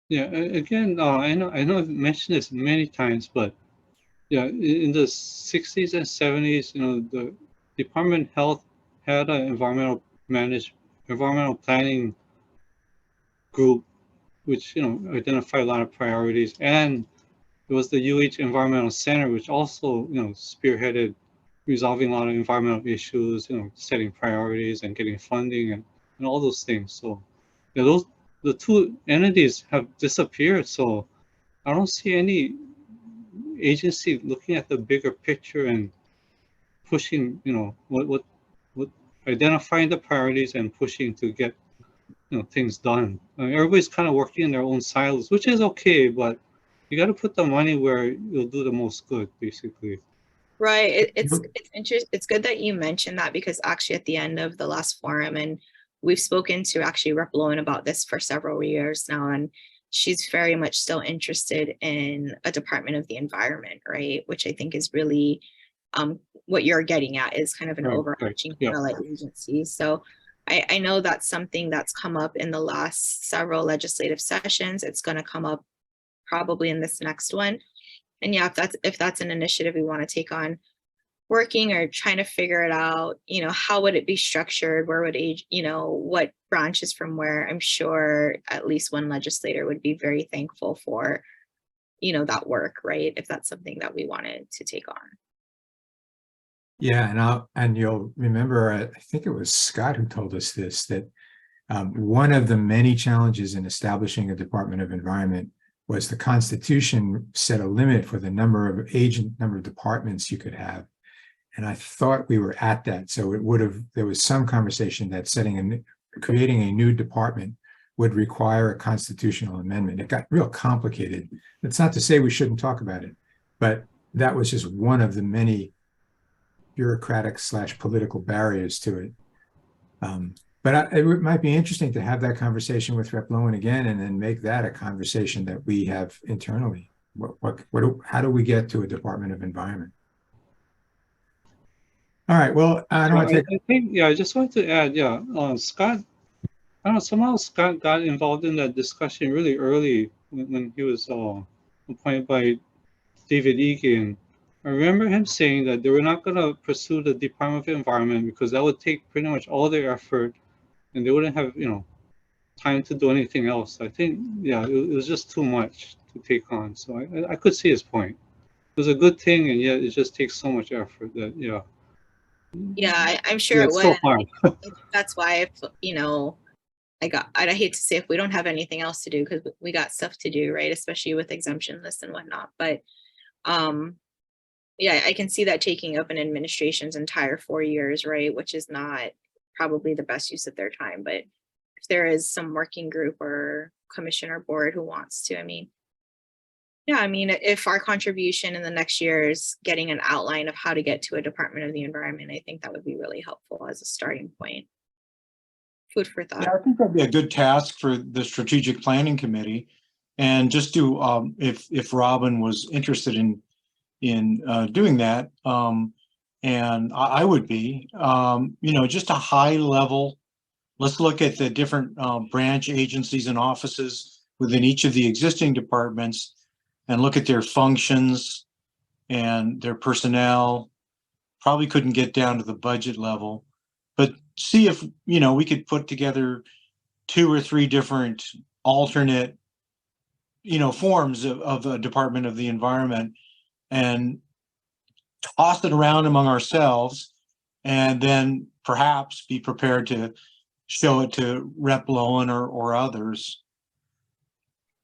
Yeah. Again, I know I've mentioned this many times, but yeah, in the 60s and 70s, the Department of Health had an environmental planning group, which identified a lot of priorities, and there was the UH Environmental Center, which also spearheaded resolving a lot of environmental issues, setting priorities and getting funding and all those things. So yeah, the two entities have disappeared. So I don't see any agency looking at the bigger picture and pushing, what identifying the priorities and pushing to get things done. I mean, everybody's kind of working in their own silos, which is okay, but you got to put the money where you'll do the most good, basically. Right. It's interesting. It's good that you mentioned that, because actually at the end of the last forum, and we've spoken to actually Rep. Lowen about this for several years now, and she's very much still interested in a Department of the Environment, right? Which I think is really what you're getting at, is kind of an overarching agency. So I know that's something that's come up in the last several legislative sessions. It's going to come up probably in this next one. And yeah, if that's an initiative we want to take on working or trying to figure it out, how would it be structured? Where would what branches from where? I'm sure at least one legislator would be very thankful for, that work, right? If that's something that we wanted to take on. Yeah, and you'll remember, I think it was Scott who told us this, that one of the many challenges in establishing a Department of Environment was the Constitution set a limit for the number of departments you could have. And I thought we were at that. So there was some conversation that creating a new department would require a constitutional amendment. It got real complicated. That's not to say we shouldn't talk about it, but that was just one of the many bureaucratic / political barriers to it. But it might be interesting to have that conversation with Rep. Lowen again, and then make that a conversation that we have internally. How do we get to a Department of Environment? All right. Well, I don't want to take. I just want to add, Scott. I don't know. Somehow Scott got involved in that discussion really early when he was appointed by David Egan. I remember him saying that they were not going to pursue the Department of Environment because that would take pretty much all their effort, and they wouldn't have, time to do anything else. I think, yeah, it was just too much to take on. So I could see his point. It was a good thing, and yet it just takes so much effort that, yeah. Yeah, I'm sure Yeah, it it's would. so hard. That's why, if, you know, I hate to say if we don't have anything else to do, because we got stuff to do, right? Especially with exemption lists and whatnot. But yeah, I can see that taking up an administration's entire 4 years, right? Which is not probably the best use of their time. But if there is some working group or commission or board who wants to, I mean, yeah, I mean, if our contribution in the next year is getting an outline of how to get to a Department of the Environment, I think that would be really helpful as a starting point. Food for thought. Yeah, I think that'd be a good task for the Strategic Planning Committee. And just to, if Robin was interested in doing that, and I would be, you know, just a high level, let's look at the different branch agencies and offices within each of the existing departments and look at their functions and their personnel. Probably couldn't get down to the budget level, but see if, you know, we could put together 2 or 3 different alternate, you know, forms of a Department of the Environment and toss it around among ourselves, and then perhaps be prepared to show it to Rep Lowen or others.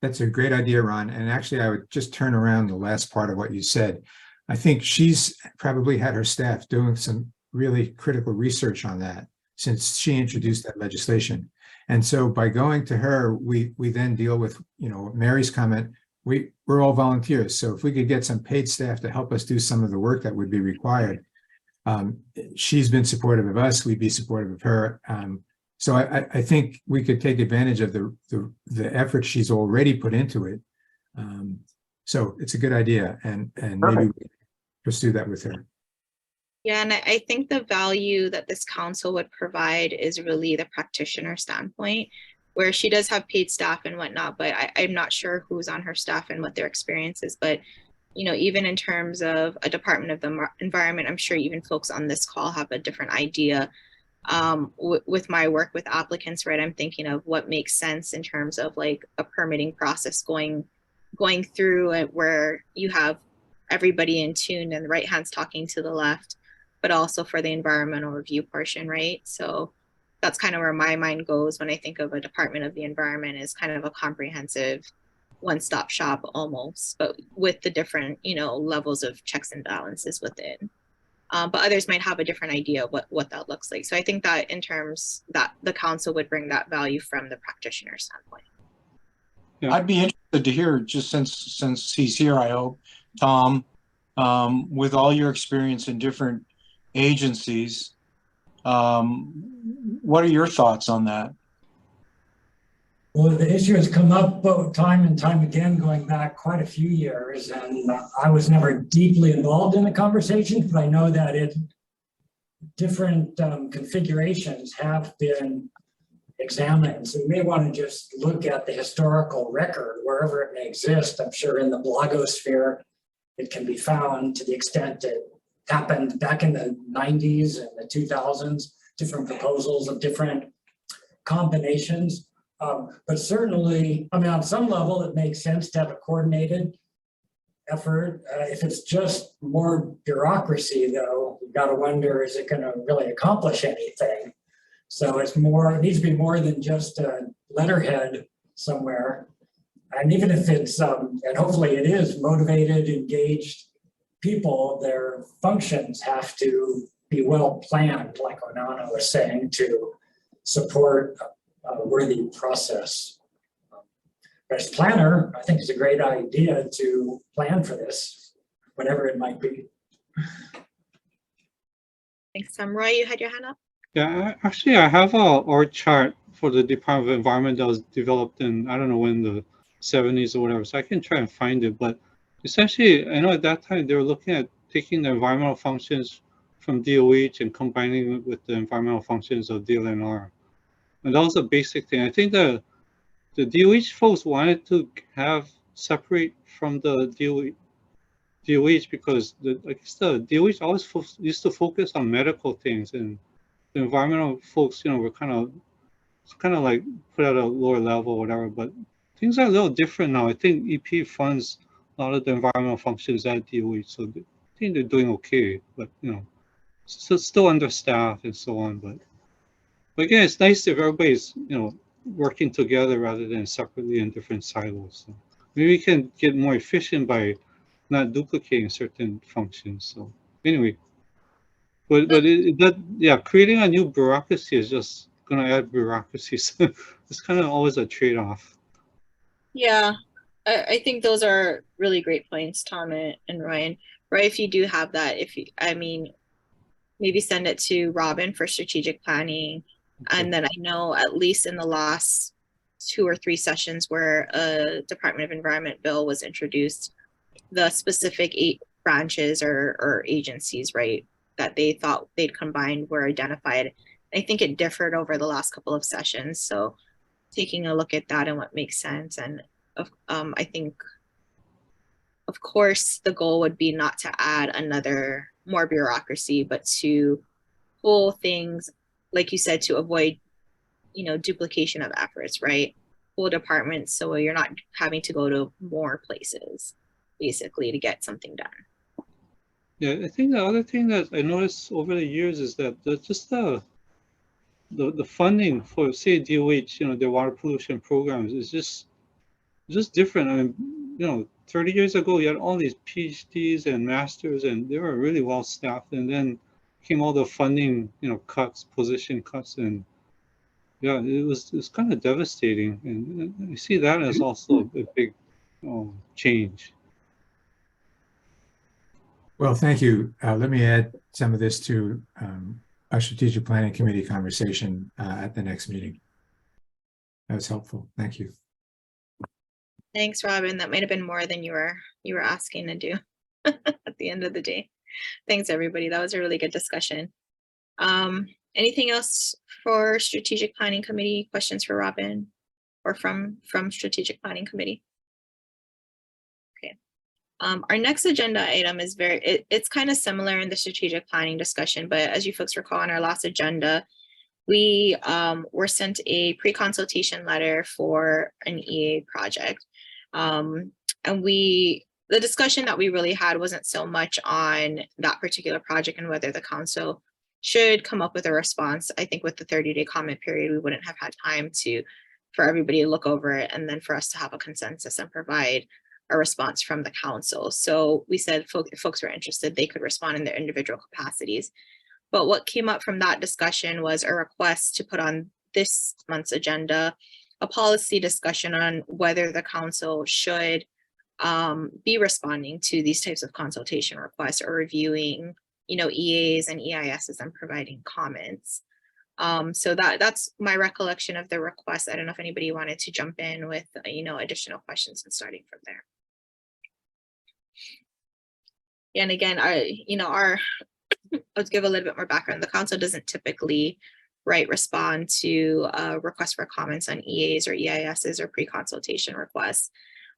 That's a great idea, Ron. And actually, I would just turn around the last part of what you said. I think she's probably had her staff doing some really critical research on that since she introduced that legislation. And so by going to her, we then deal with, you know, Mary's comment, we're all volunteers. So if we could get some paid staff to help us do some of the work that would be required, she's been supportive of us, we'd be supportive of her. So I think we could take advantage of the effort she's already put into it. So it's a good idea, and maybe we pursue that with her. Yeah, and I think the value that this council would provide is really the practitioner standpoint, where she does have paid staff and whatnot, but I'm not sure who's on her staff and what their experience is. But, you know, even in terms of a Department of the Environment, I'm sure even folks on this call have a different idea. With my work with applicants, right, I'm thinking of what makes sense in terms of like a permitting process going through it, where you have everybody in tune and the right hand's talking to the left, but also for the environmental review portion, right? So that's kind of where my mind goes when I think of a Department of the Environment, is kind of a comprehensive one-stop shop almost, but with the different, you know, levels of checks and balances within. But others might have a different idea of what that looks like. So I think that in terms that the council would bring that value from the practitioner standpoint. Yeah. I'd be interested to hear, just since he's here, I hope, Tom, with all your experience in different agencies, what are your thoughts on that? Well, the issue has come up both time and time again, going back quite a few years, and I was never deeply involved in the conversation, but I know that different configurations have been examined. So we may want to just look at the historical record wherever it may exist. I'm sure in the blogosphere it can be found, to the extent it happened back in the 90s and the 2000s, different proposals of different combinations. But certainly, I mean, on some level, it makes sense to have a coordinated effort. If it's just more bureaucracy, though, you've got to wonder, is it going to really accomplish anything? So it needs to be more than just a letterhead somewhere. And even if it's, and hopefully it is, motivated, engaged people, their functions have to be well planned, like Onana was saying, to support a worthy process. But as planner, I think it's a great idea to plan for this, whatever it might be. Thanks, Tom. Roy, you had your hand up? Yeah, actually, I have a org chart for the Department of Environment that was developed in, I don't know when, the 70s or whatever, so I can try and find it. But essentially, I know at that time they were looking at taking the environmental functions from DOH and combining it with the environmental functions of DLNR. And that was a basic thing. I think the DOH folks wanted to have separate from the DOH because I guess the DOH always used to focus on medical things, and the environmental folks, you know, were kind of it's kind of like put at a lower level or whatever, but things are a little different now. I think EP funds a lot of the environmental functions at DOH, so I think they're doing okay, but you know, still understaffed and so on. But again, it's nice if everybody's, you know, working together rather than separately in different silos. So maybe we can get more efficient by not duplicating certain functions. So anyway, yeah, creating a new bureaucracy is just going to add bureaucracy. So it's kind of always a trade-off. Yeah, I think those are really great points, Tom and Ryan. Right, if you do have that, I mean, maybe send it to Robin for strategic planning. Okay. And then I know at least in the last 2 or 3 sessions where a Department of Environment bill was introduced, the specific 8 branches or agencies, right, that they thought they'd combined were identified. I think it differed over the last couple of sessions. So taking a look at that and what makes sense. And I think, of course, the goal would be not to add another more bureaucracy, but to pull things, like you said, to avoid, you know, duplication of efforts, right? Pull departments so you're not having to go to more places, basically, to get something done. Yeah, I think the other thing that I noticed over the years is that just the funding for, say, DOH, you know, the water pollution programs is just different. I mean, you know, 30 years ago, you had all these PhDs and masters, and they were really well staffed. And then came all the funding, you know, cuts, position cuts, and yeah, it was kind of devastating. And I see that as also a big change. Well, thank you. Let me add some of this to our strategic planning committee conversation at the next meeting. That was helpful. Thank you. Thanks, Robin. That might have been more than you were asking to do at the end of the day. Thanks, everybody. That was a really good discussion. Anything else for strategic planning committee? Questions for Robin or from strategic planning committee? Okay. Our next agenda item is it's kind of similar in the strategic planning discussion, but as you folks recall on our last agenda, we were sent a pre-consultation letter for an EA project. And the discussion that we really had wasn't so much on that particular project and whether the council should come up with a response. I think with the 30-day comment period, we wouldn't have had time for everybody to look over it and then for us to have a consensus and provide a response from the council. So we said if folks were interested, they could respond in their individual capacities. But what came up from that discussion was a request to put on this month's agenda a policy discussion on whether the council should be responding to these types of consultation requests or reviewing, you know, EAs and EISs and providing comments. So that's my recollection of the request. I don't know if anybody wanted to jump in with, you know, additional questions and starting from there. And again, let's give a little bit more background. The council doesn't typically respond to requests for comments on EAs or EISs or pre-consultation requests.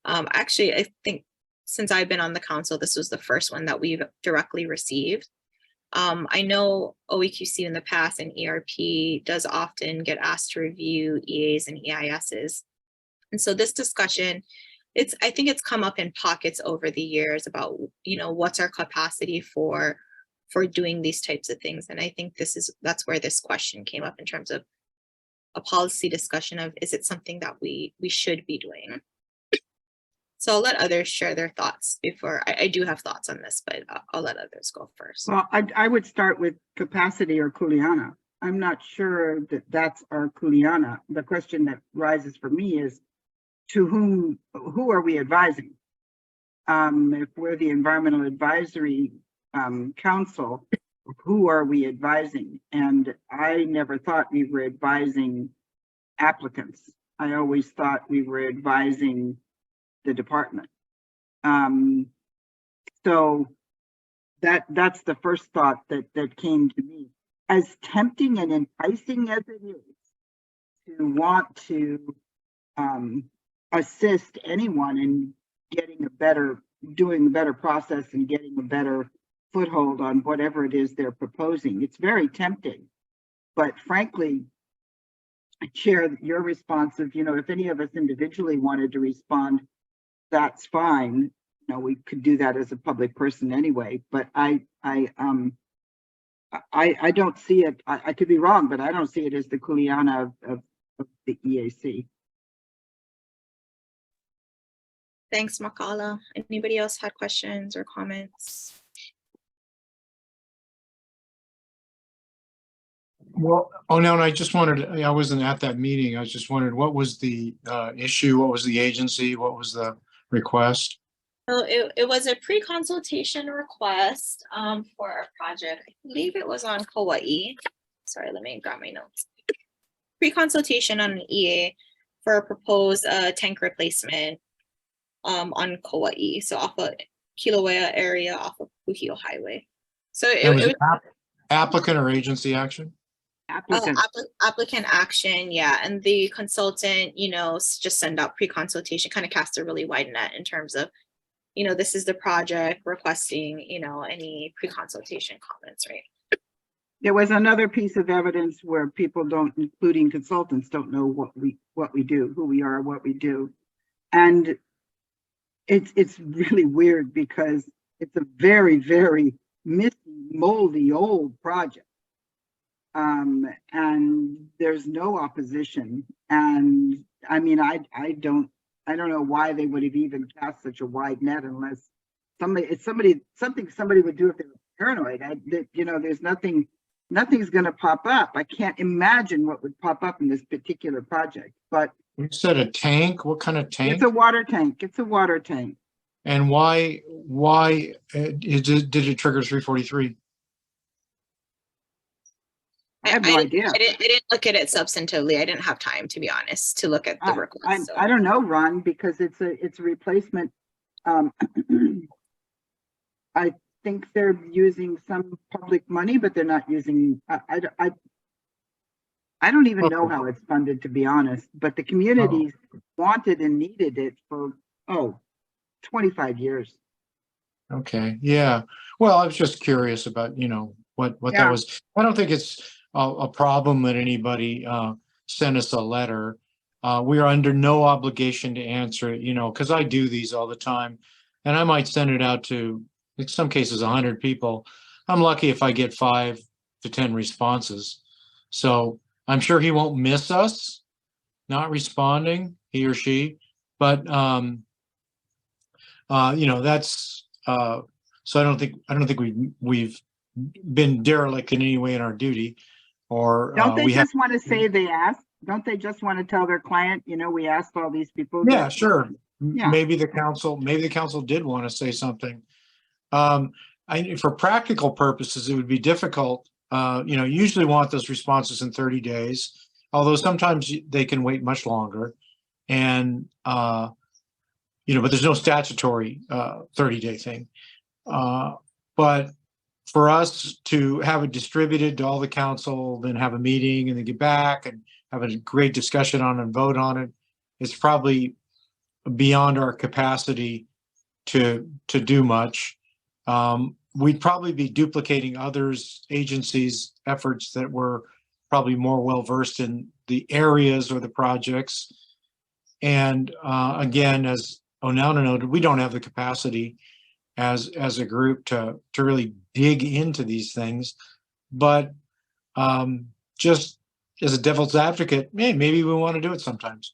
Actually, I think since I've been on the council, this was the first one that we've directly received. I know OEQC in the past and ERP does often get asked to review EAs and EISs. And so this discussion, I think it's come up in pockets over the years about, you know, what's our capacity for doing these types of things. And I think that's where this question came up in terms of a policy discussion of, is it something that we should be doing? So I'll let others share their thoughts before I do have thoughts on this, but I'll let others go first. Well, I would start with capacity or kuleana. I'm not sure that that's our kuleana. The question that rises for me is, who are we advising? If we're the Environmental Advisory Council, who are we advising? And I never thought we were advising applicants. I always thought we were advising the department. So that's the first thought that came to me. As tempting and enticing as it is to want to assist anyone in doing a better process and getting a better foothold on whatever it is they're proposing, it's very tempting. But frankly, Chair, your response of, if any of us individually wanted to respond, that's fine. We could do that as a public person anyway, but I don't see it. I could be wrong, but I don't see it as the Kuleana of the EAC. Thanks, Makala. Anybody else had questions or comments? Well, oh no, and I just wanted, I wasn't at that meeting. I was just wondering, what was the issue? What was the agency? What was the request? So it was a pre-consultation request for a project. I believe it was on Kauai. Sorry, let me grab my notes. Pre-consultation on an EA for a proposed tank replacement on Kauai. So off of Kilauea area off of Puhio Highway. So it was applicant or agency action? Applicant action, yeah. And the consultant, just send out pre-consultation, kind of cast a really wide net in terms of, this is the project requesting, any pre-consultation comments, right? There was another piece of evidence where people don't, including consultants, don't know what we do, who we are, what we do. And it's really weird because it's a very, very messy, moldy, old project. And there's no opposition. And I mean, I don't know why they would have even cast such a wide net unless something somebody would do if they were paranoid. There's nothing's going to pop up. I can't imagine what would pop up in this particular project. But you said a tank. What kind of tank? It's a water tank. It's a water tank. And why did it trigger 343? I have no idea. I didn't look at it substantively. I didn't have time, to be honest, to look at the request. I don't know, Ron, because it's a replacement. I think they're using some public money, but they're not using. I don't even know how it's funded, to be honest. But the communities wanted and needed it for 25 years. Okay, yeah. Well, I was just curious about what that was. I don't think it's a problem that anybody sent us a letter. We are under no obligation to answer it, because I do these all the time, and I might send it out to, in some cases, 100 people. I'm lucky if I get 5 to 10 responses. So I'm sure he won't miss us not responding, he or she. But that's so I don't think we've been derelict in any way in our duty. Or don't they just want to say they asked? Don't they just want to tell their client, we asked all these people? Yeah, sure. Yeah. Maybe the council did want to say something. For practical purposes, it would be difficult. You usually want those responses in 30 days, although sometimes they can wait much longer. And but there's no statutory 30-day thing. But for us to have it distributed to all the council, then have a meeting and then get back and have a great discussion on it and vote on it, it's probably beyond our capacity to do much. We'd probably be duplicating others' agencies' efforts that were probably more well-versed in the areas or the projects. And again, as Onauna noted, we don't have the capacity as a group to really dig into these things. But just as a devil's advocate, maybe we want to do it sometimes.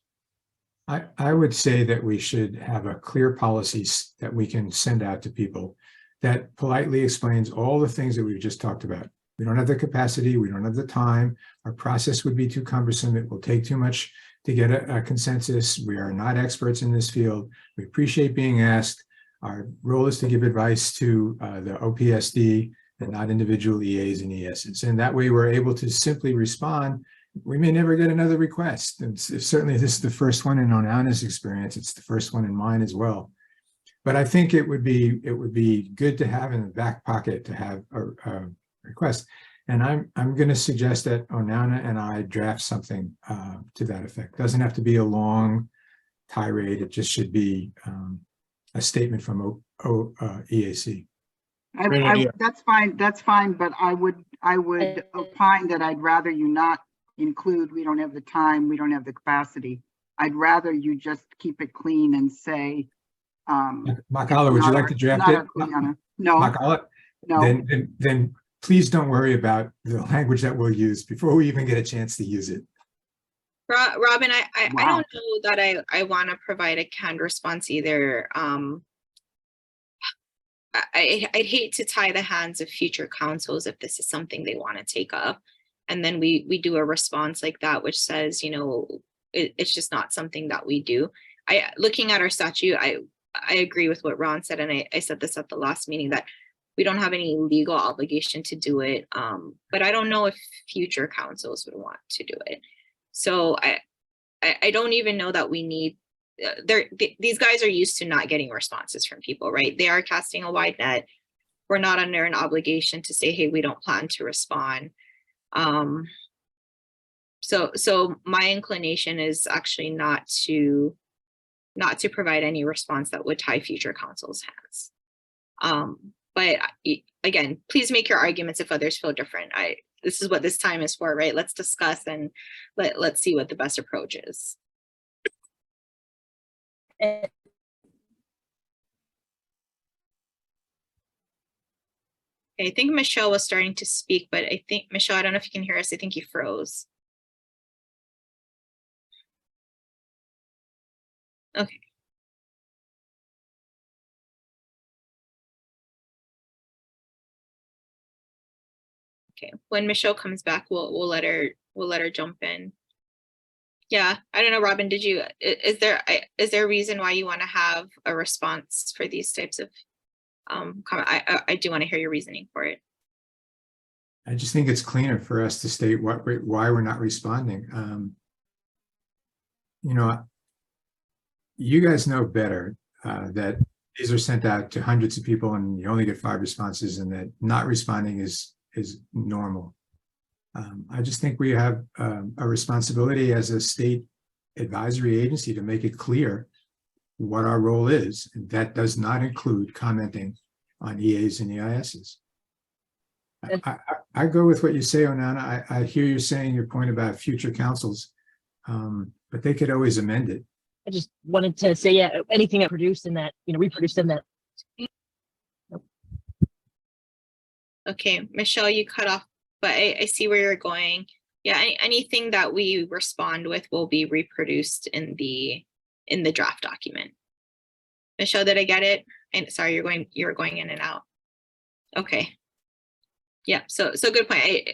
I would say that we should have a clear policy that we can send out to people that politely explains all the things that we've just talked about. We don't have the capacity, we don't have the time, our process would be too cumbersome, it will take too much to get a consensus. We are not experts in this field. We appreciate being asked. Our role is to give advice to the OPSD and not individual EAs and ESs. And that way we're able to simply respond. We may never get another request. And certainly this is the first one in Onauna's experience. It's the first one in mine as well. But I think it would be good to have in the back pocket to have a request. And I'm going to suggest that Onauna and I draft something to that effect. It doesn't have to be a long tirade. It just should be a statement from EAC. That's fine. But I would opine that I'd rather you not include, we don't have the time, we don't have the capacity. I'd rather you just keep it clean and say, Makala, would you like to draft it? No, Makala? no. Then please don't worry about the language that we'll use before we even get a chance to use it. Robin, I Wow. don't know that I want to provide a canned response either. I'd hate to tie the hands of future councils if this is something they want to take up. And then we do a response like that, which says, you know, it's just not something that we do. Looking at our statute, I agree with what Ron said, and I said this at the last meeting, that we don't have any legal obligation to do it. But I don't know if future councils would want to do it. So I don't even know that we need, these guys are used to not getting responses from people, right? They are casting a wide net. We're not under an obligation to say, hey, we don't plan to respond. So my inclination is actually not to provide any response that would tie future council's hands. But again, please make your arguments if others feel different. This is what this time is for, right? Let's discuss and let's see what the best approach is. Okay, I think Michelle was starting to speak, but I think, Michelle, I don't know if you can hear us. I think you froze. Okay. Okay, when Michelle comes back, we'll let her jump in. Yeah, I don't know, Robin, is there a reason why you want to have a response for these types of comment? I do want to hear your reasoning for it. I just think it's cleaner for us to state why we're not responding. You know, you guys know better that these are sent out to hundreds of people and you only get 5 responses, and that not responding is normal. I just think we have a responsibility as a state advisory agency to make it clear what our role is. And that does not include commenting on EAs and EISs. I go with what you say, Onana. I hear you saying your point about future councils, but they could always amend it. I just wanted to say, yeah, anything that produced in that, reproduced in that. Okay, Michelle, you cut off, but I see where you're going. Yeah, anything that we respond with will be reproduced in the draft document. Michelle, did I get it? And sorry, you're going in and out. Okay. Yeah, so good point.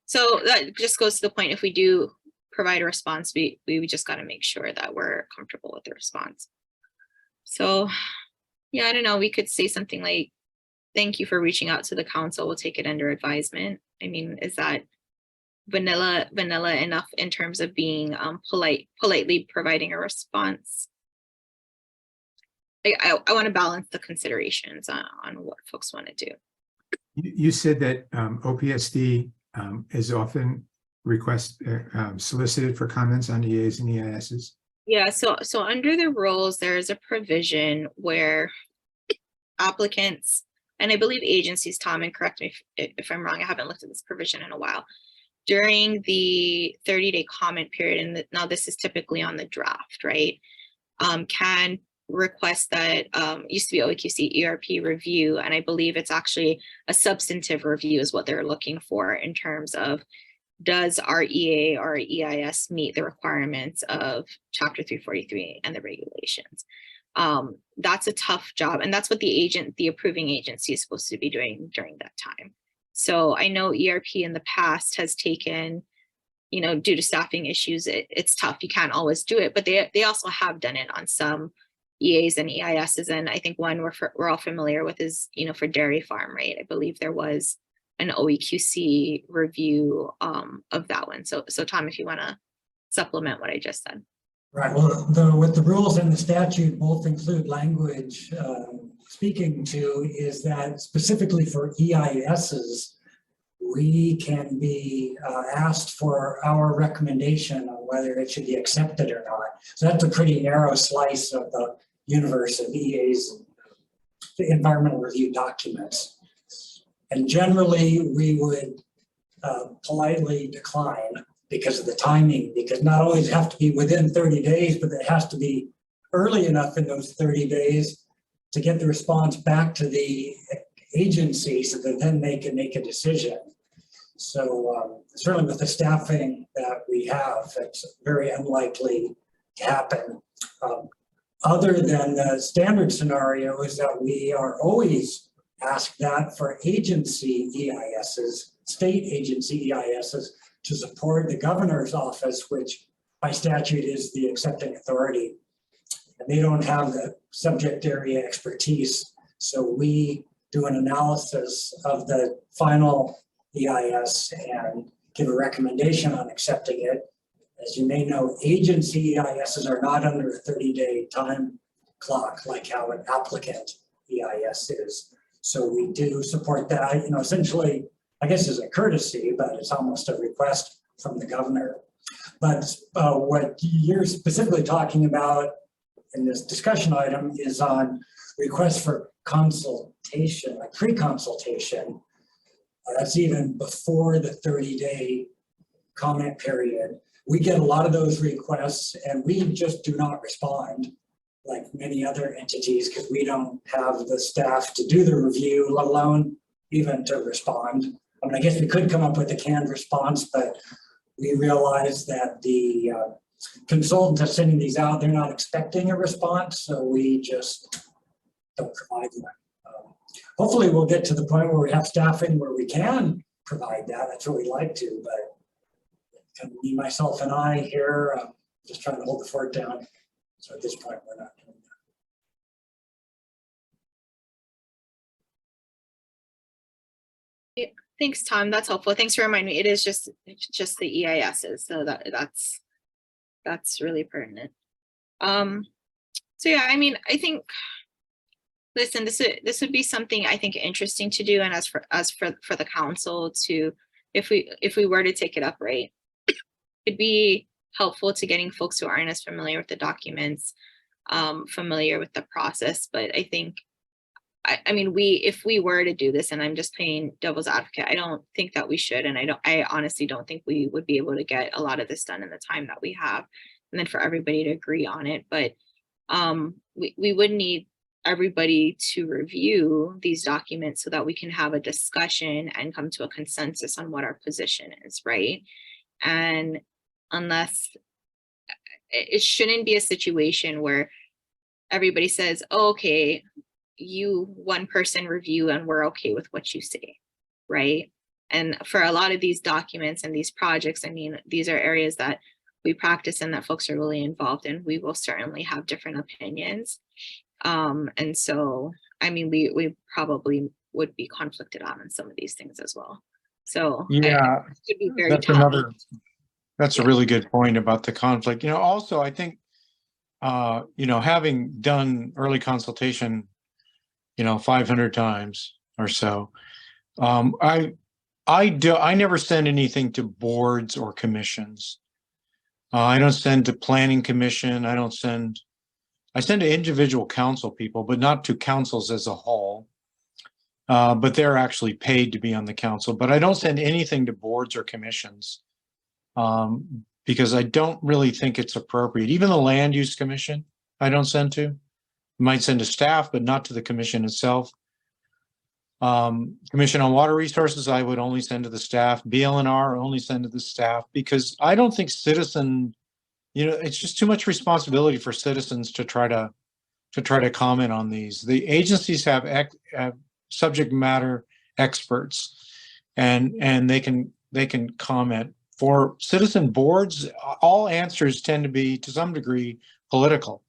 So that just goes to the point, if we do provide a response, we just got to make sure that we're comfortable with the response. So yeah, I don't know, we could say something like, thank you for reaching out to the council, we'll take it under advisement. I mean, is that vanilla enough in terms of being politely providing a response? I want to balance the considerations on what folks want to do. You said that OPSD is often solicited for comments on EAs and EISs. Yeah, so under the rules, there is a provision where applicants, and I believe agencies, Tom, and correct me if I'm wrong, I haven't looked at this provision in a while, during the 30-day comment period, and now this is typically on the draft, right, can request that, used to be OEQC ERP review, and I believe it's actually a substantive review is what they're looking for in terms of, does our EA or EIS meet the requirements of Chapter 343 and the regulations? That's a tough job, and that's what the approving agency is supposed to be doing during that time. So I know ERP in the past has taken, due to staffing issues, it's tough. You can't always do it, but they also have done it on some EAs and EISs, and I think one we're all familiar with is, for Dairy Farm, right? I believe there was an OEQC review of that one. So Tom, if you want to supplement what I just said. Right. Well, with the rules and the statute both include language speaking to is that specifically for EISs, we can be asked for our recommendation on whether it should be accepted or not. So that's a pretty narrow slice of the universe of EAs, the environmental review documents. And generally, we would politely decline because of the timing, because not only does it have to be within 30 days, but it has to be early enough in those 30 days to get the response back to the agency so that then they can make a decision. So certainly with the staffing that we have, it's very unlikely to happen. Other than the standard scenario is that we are always asked that for agency EISs, state agency EISs, to support the governor's office, which by statute is the accepting authority. And they don't have the subject area expertise. So we do an analysis of the final EIS and give a recommendation on accepting it. As you may know, agency EISs are not under a 30-day time clock like how an applicant EIS is. So we do support that, you know, essentially, I guess as a courtesy, but it's almost a request from the governor. But what you're specifically talking about in this discussion item is on requests for consultation, like pre-consultation. That's even before the 30-day comment period. We get a lot of those requests and we just do not respond like many other entities because we don't have the staff to do the review, let alone even to respond. I mean, I guess we could come up with a canned response, but we realize that the consultants are sending these out, they're not expecting a response, so we just don't provide them. Hopefully we'll get to the point where we have staffing where we can provide that. That's what we'd like to, but kind of me, myself, and I here, just trying to hold the fort down. So at this point, we're not doing that. Thanks, Tom. That's helpful. Thanks for reminding me. It's just the EISs, so that's really pertinent. So yeah, I mean, I think, listen, this would be something I think interesting to do, and as for the council to, if we were to take it up, right, it'd be helpful to getting folks who aren't as familiar with the documents, familiar with the process. But I think, I mean, if we were to do this, and I'm just playing devil's advocate, I don't think that we should, and I honestly don't think we would be able to get a lot of this done in the time that we have, and then for everybody to agree on it. But we would need everybody to review these documents so that we can have a discussion and come to a consensus on what our position is, right? And unless, it shouldn't be a situation where everybody says, oh, okay, you one person review and we're okay with what you say, right? And for a lot of these documents and these projects, I mean, these are areas that we practice and that folks are really involved in. We will certainly have different opinions. And so, I mean, we probably would be conflicted on some of these things as well. So yeah, should be very that's tough. That's a really good point about the conflict. You know, also, I think, you know, having done early consultation, you know, 500 times or so, I never send anything to boards or commissions. I don't send to planning commission. I send to individual council people, but not to councils as a whole. But they're actually paid to be on the council. But I don't send anything to boards or commissions because I don't really think it's appropriate. Even the land use commission, I don't send to. I might send to staff, but not to the commission itself. Commission on Water Resources, I would only send to the staff. BLNR, only send to the staff, because I don't think it's just too much responsibility for citizens to try to comment on these. The agencies have subject matter experts, and they can comment. For citizen boards, all answers tend to be, to some degree, political.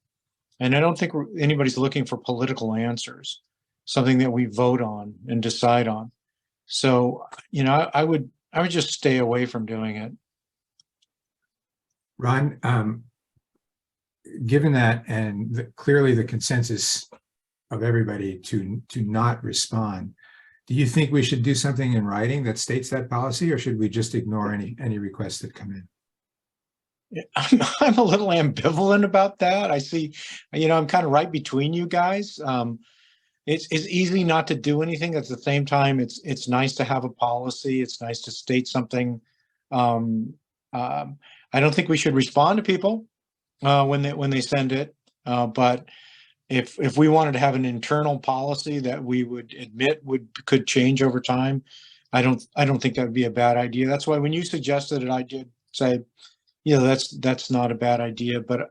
And I don't think anybody's looking for political answers, something that we vote on and decide on. So, you know, I would just stay away from doing it. Ron, given that and clearly the consensus of everybody to not respond, do you think we should do something in writing that states that policy, or should we just ignore any requests that come in? I'm a little ambivalent about that. I see, you know, I'm kind of right between you guys. It's easy not to do anything. At the same time, it's nice to have a policy. It's nice to state something I don't think we should respond to people when they send it. But if we wanted to have an internal policy that we would admit could change over time, I don't think that would be a bad idea. That's why when you suggested it, I did say, that's not a bad idea, but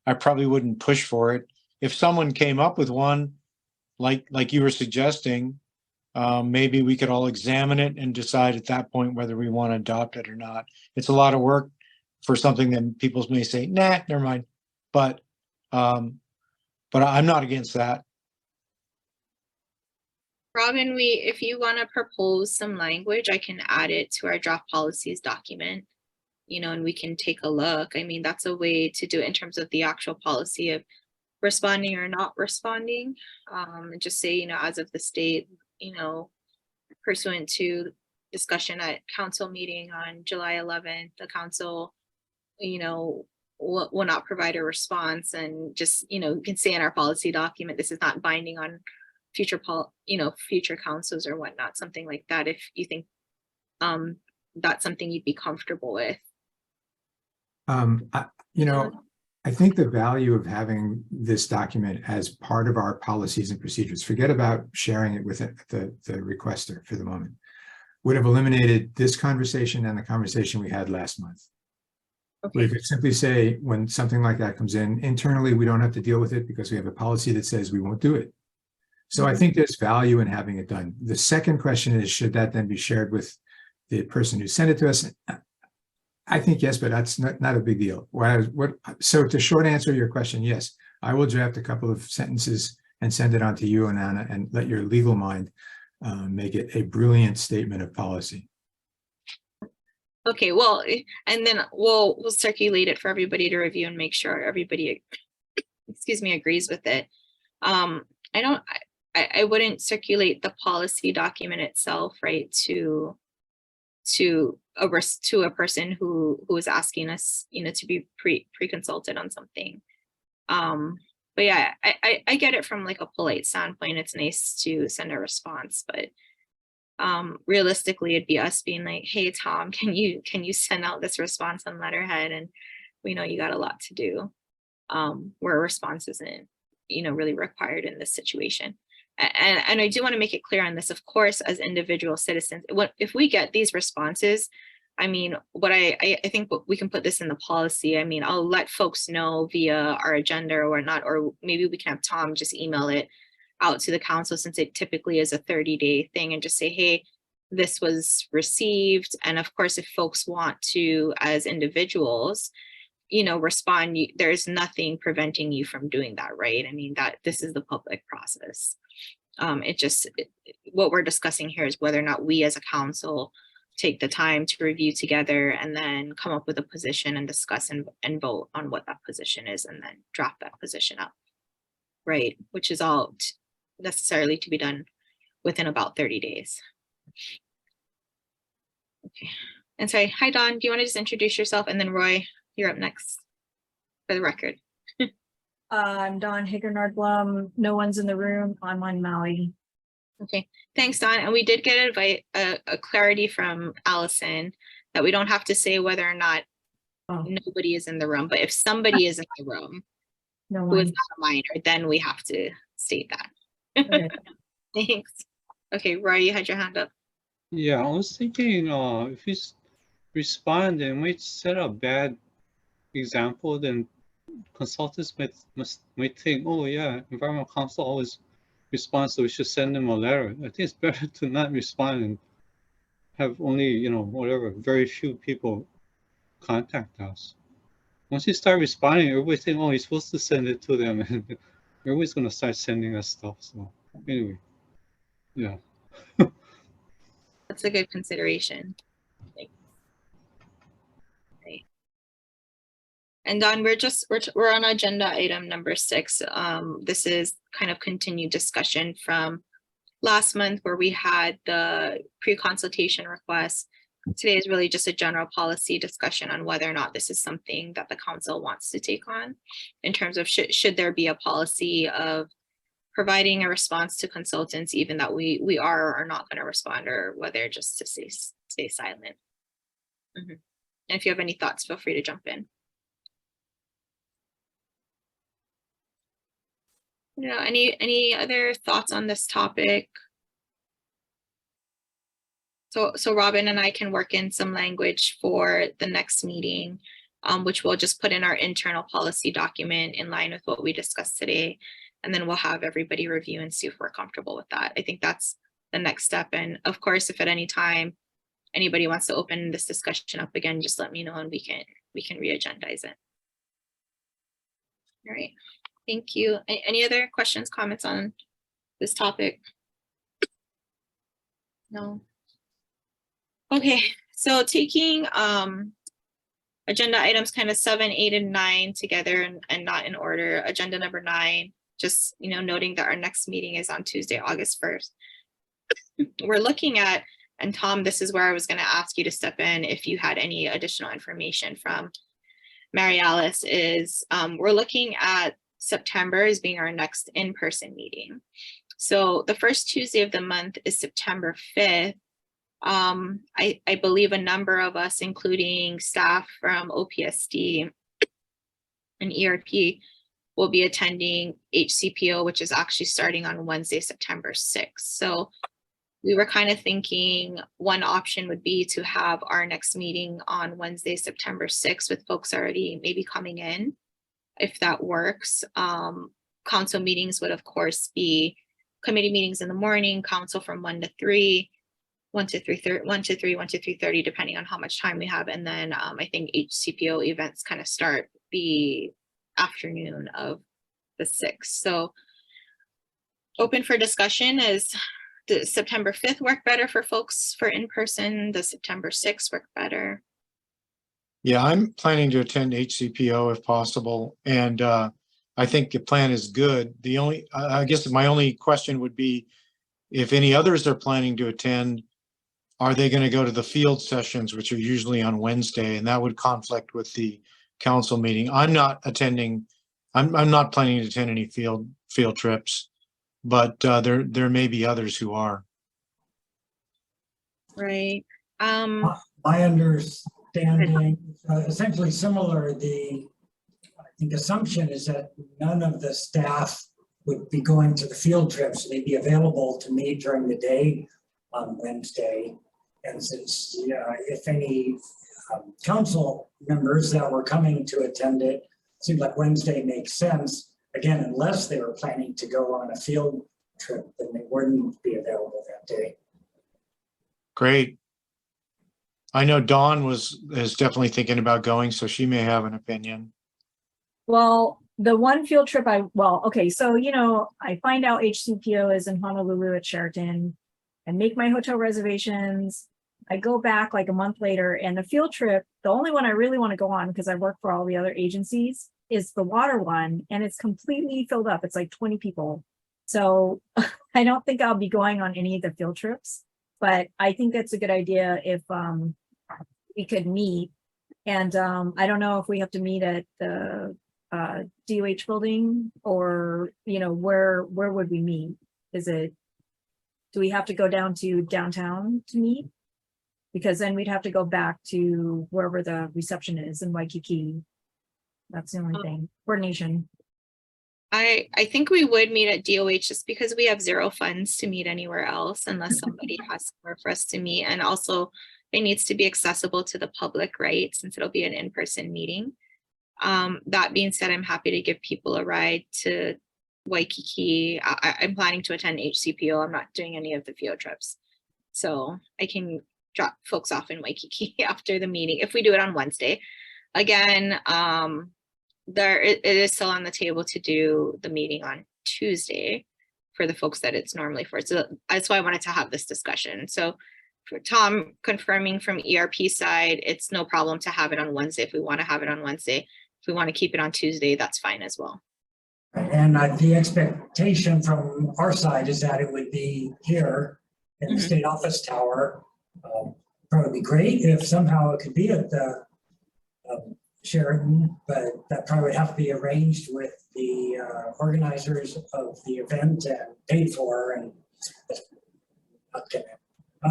I probably wouldn't push for it. If someone came up with one, like you were suggesting, maybe we could all examine it and decide at that point whether we want to adopt it or not. It's a lot of work for something that people may say, nah, never mind. But I'm not against that. Robin, if you want to propose some language, I can add it to our draft policies document, and we can take a look. I mean, that's a way to do it in terms of the actual policy of responding or not responding. And just say, as of the state, pursuant to discussion at council meeting on July 11th, the council, will not provide a response, and just, you can say in our policy document, this is not binding on future future councils or whatnot, something like that, if you think that's something you'd be comfortable with. I think the value of having this document as part of our policies and procedures, forget about sharing it with the requester for the moment, would have eliminated this conversation and the conversation we had last month. Okay. We could simply say, when something like that comes in internally, we don't have to deal with it because we have a policy that says we won't do it. So I think there's value in having it done. The second question is, should that then be shared with the person who sent it to us? I think yes, but that's not a big deal. So to short answer your question, yes, I will draft a couple of sentences and send it on to you and Anna, and let your legal mind make it a brilliant statement of policy. Okay, well, and then we'll circulate it for everybody to review and make sure everybody, agrees with it. I wouldn't circulate the policy document itself, right, to a person who is asking us, to be pre-consulted on something. But yeah, I get it from like a polite standpoint. It's nice to send a response, but realistically, it'd be us being like, hey, Tom, can you send out this response on letterhead? And we know you got a lot to do, where a response isn't, really required in this situation. And I do want to make it clear on this, of course, as individual citizens, if we get these responses, I mean, I think we can put this in the policy. I mean, I'll let folks know via our agenda or whatnot, or maybe we can have Tom just email it out to the council, since it typically is a 30-day thing, and just say, hey, this was received. And of course, if folks want to, as individuals, respond, there's nothing preventing you from doing that, right? I mean, that this is the public process. What we're discussing here is whether or not we as a council take the time to review together and then come up with a position and discuss and vote on what that position is, and then draft that position up, right? Which is all necessarily to be done within about 30 days. Okay. And sorry, hi Don, do you want to just introduce yourself? And then Roy, you're up next for the record. I'm Dawn Hager-Nordblom. No one's in the room. I'm on Maui. Okay, thanks, Don. And we did get a clarity from Allison that we don't have to say whether or not nobody is in the room, but if somebody is in the room who is not a minor, then we have to state that. Okay. Thanks. Okay, Roy, you had your hand up. Yeah, I was thinking if you respond and we set a bad example, then consultants might think, oh yeah, environmental council always responds, so we should send them a letter. I think it's better to not respond and have only, whatever, very few people contact us. Once you start responding, everybody think, oh, you're supposed to send it to them, and everybody's gonna start sending us stuff. So anyway, yeah. That's a good consideration. Right. And Don, we're on agenda item number 6. This is kind of continued discussion from last month where we had the pre-consultation request. Today is really just a general policy discussion on whether or not this is something that the council wants to take on in terms of should there be a policy of providing a response to consultants, even that we are or are not going to respond, or whether just to stay silent. And if you have any thoughts, feel free to jump in. Any other thoughts on this topic? So Robin and I can work in some language for the next meeting, which we'll just put in our internal policy document in line with what we discussed today. And then we'll have everybody review and see if we're comfortable with that. I think that's the next step. And of course, if at any time anybody wants to open this discussion up again, just let me know and we can re-agendize it. All right, thank you. Any other questions, comments on this topic? No. Okay, so taking agenda items kind of 7, 8, and 9 together and not in order. Agenda number 9, just noting that our next meeting is on Tuesday, August 1st. We're looking at, and Tom, this is where I was going to ask you to step in if you had any additional information from Mary Alice, is we're looking at September as being our next in-person meeting. So the first Tuesday of the month is September 5th. I believe a number of us, including staff from OPSD and ERP, will be attending HCPO, which is actually starting on Wednesday, September 6th. So we were kind of thinking one option would be to have our next meeting on Wednesday, September 6th, with folks already maybe coming in, if that works. Council meetings would, of course, be committee meetings in the morning, council from 1 to 3, 1 to 3:30, depending on how much time we have. And then I think HCPO events kind of start the afternoon of the 6th. So open for discussion. Does September 5th work better for folks for in-person? Does September 6th work better? Yeah, I'm planning to attend HCPO if possible. And I think the plan is good. I guess my only question would be, if any others are planning to attend, are they going to go to the field sessions, which are usually on Wednesday, and that would conflict with the council meeting? I'm not attending. I'm not planning to attend any field trips, but there may be others who are. Right. My understanding, essentially similar. I think assumption is that none of the staff would be going to the field trips. They'd be available to me during the day on Wednesday. And since, if any council members that were coming to attend it, seemed like Wednesday makes sense. Again, unless they were planning to go on a field trip, then they wouldn't be available that day. Great. I know Dawn is definitely thinking about going, so she may have an opinion. Well, the one field trip okay, so, I find out HCPO is in Honolulu at Sheraton and make my hotel reservations. I go back like a month later, and the field trip, the only one I really want to go on, because I work for all the other agencies, is the water one, and it's completely filled up. It's like 20 people. So I don't think I'll be going on any of the field trips, but I think that's a good idea if we could meet. And I don't know if we have to meet at the DOH building, or where would we meet? Do we have to go down to downtown to meet? Because then we'd have to go back to wherever the reception is in Waikiki. That's the only thing. Coordination. I think we would meet at DOH just because we have 0 funds to meet anywhere else unless somebody has somewhere for us to meet. And also it needs to be accessible to the public, right? Since it'll be an in-person meeting. That being said, I'm happy to give people a ride to Waikiki. I'm planning to attend HCPO. I'm not doing any of the field trips. So I can drop folks off in Waikiki after the meeting if we do it on Wednesday. Again, it is still on the table to do the meeting on Tuesday for the folks that it's normally for. So that's why I wanted to have this discussion. So for Tom confirming from ERP side, it's no problem to have it on Wednesday if we want to have it on Wednesday. If we want to keep it on Tuesday, that's fine as well. And the expectation from our side is that it would be here in the state office tower. Probably be great if somehow it could be at the Sheraton, but that probably would have to be arranged with the organizers of the event and paid for, and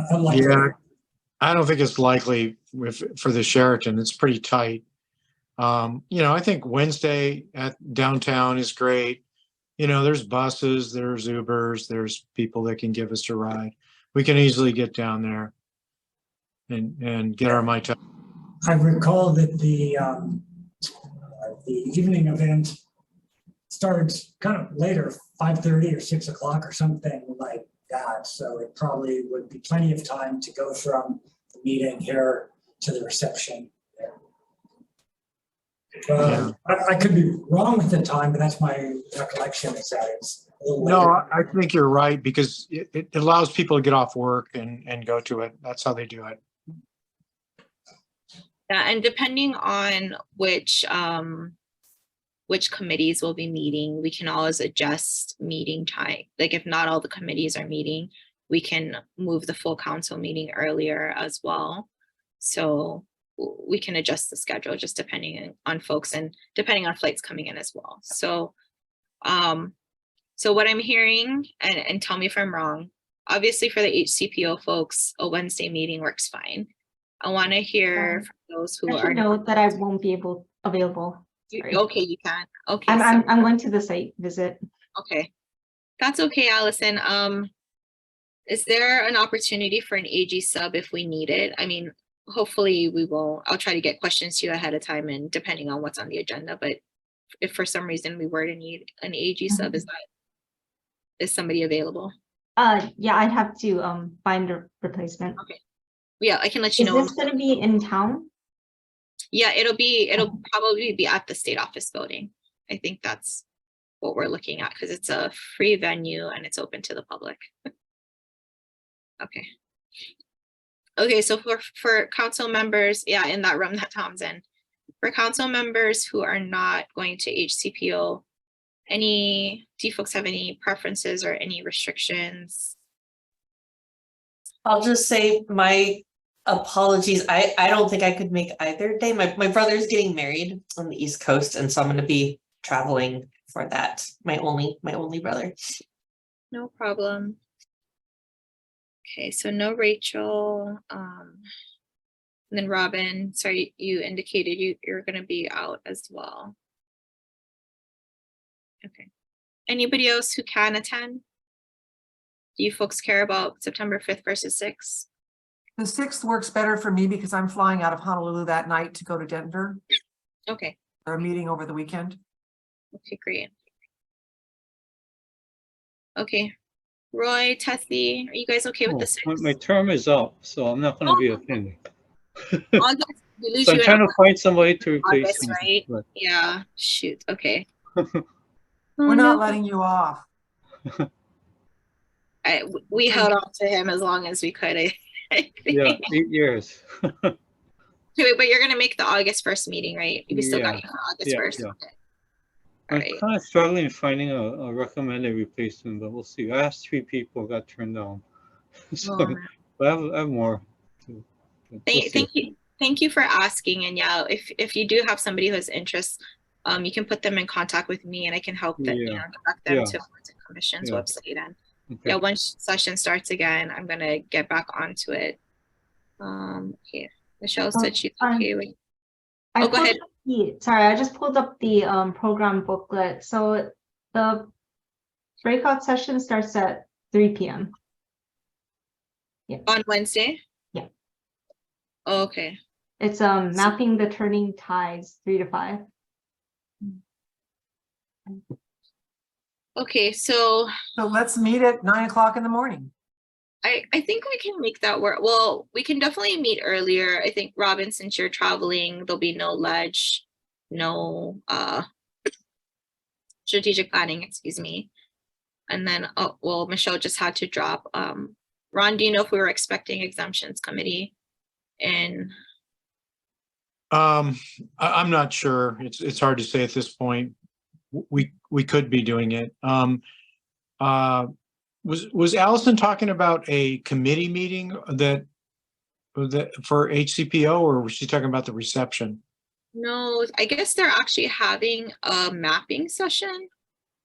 unlikely. Yeah, I don't think it's likely for the Sheraton. It's pretty tight. I think Wednesday at downtown is great. There's buses, there's Ubers, there's people that can give us a ride. We can easily get down there and get our Mai Tai. I recall that the evening event starts kind of later, 5:30 or 6 o'clock or something like that. So it probably would be plenty of time to go from the meeting here to the reception there. I could be wrong with the time, but that's my recollection is that it's a little later. No, I think you're right because it allows people to get off work and go to it. That's how they do it. Yeah, and depending on which committees will be meeting, we can always adjust meeting time. Like if not all the committees are meeting, we can move the full council meeting earlier as well. So we can adjust the schedule just depending on folks and depending on flights coming in as well. So so what I'm hearing, and tell me if I'm wrong, obviously for the HCPO folks, a Wednesday meeting works fine. I want to hear from those who I should are note that I won't be available. Sorry. okay, you can. Okay, I'm going to the site visit. okay. That's okay, Allison. Is there an opportunity for an AG sub if we need it? I mean, hopefully we will. I'll try to get questions to you ahead of time and depending on what's on the agenda. But if for some reason we were to need an AG sub, is somebody available? Yeah, I'd have to find a replacement. Okay. Yeah, I can let you know. Is this going to be in town? Yeah, it'll probably be at the state office building. I think that's what we're looking at because it's a free venue and it's open to the public. Okay. Okay, so for council members, yeah, in that room that Tom's in, for council members who are not going to HCPO, do you folks have any preferences or any restrictions? I'll just say my apologies. I don't think I could make either day. My brother's getting married on the East Coast, and so I'm going to be traveling for that. My only brother. No problem. Okay, so no Rachel. And then Robin, sorry, you indicated you're going to be out as well. Okay. Anybody else who can attend? Do you folks care about September 5th versus 6th? The 6th works better for me because I'm flying out of Honolulu that night to go to Denver. Okay. For a meeting over the weekend. Okay, great. Okay. Roy, Tessie, are you guys okay with the 6th? My term is up, so I'm not going to be attending. August, we lose So I'm you in trying to find somebody to replace August, me. right? But Yeah, shoot, okay. We're not letting you off. We held on to him as long as we could. I think. yeah, 8 years. Okay, wait, but you're gonna make the August 1st meeting, right? We still got Yeah. you on August 1st. Yeah. Okay. I'm Alright. kind of struggling finding a recommended replacement, but we'll see. I asked 3 people, got turned down. So, but I have more. Thank you for asking. And yeah, if you do have somebody who has interest, you can put them in contact with me, and I can help them, direct them to the commission's website. And yeah, once session starts again, I'm gonna get back onto it. Okay, Michelle said she's okay with. Oh, go ahead. Sorry, I just pulled up the program booklet. So the breakout session starts at 3 p.m. Yeah. On Wednesday? Yeah. Oh, okay. It's mapping the turning tides 3 to 5. Okay, so let's meet at 9 o'clock in the morning. I think we can make that work. Well, we can definitely meet earlier. I think Robin, since you're traveling, there'll be no ledge, no strategic planning, excuse me. And then well, Michelle just had to drop. Ron, do you know if we were expecting exemptions committee? And I'm not sure. It's hard to say at this point. We could be doing it. Was Allison talking about a committee meeting that for HCPO, or was she talking about the reception? no, I guess they're actually having a mapping session.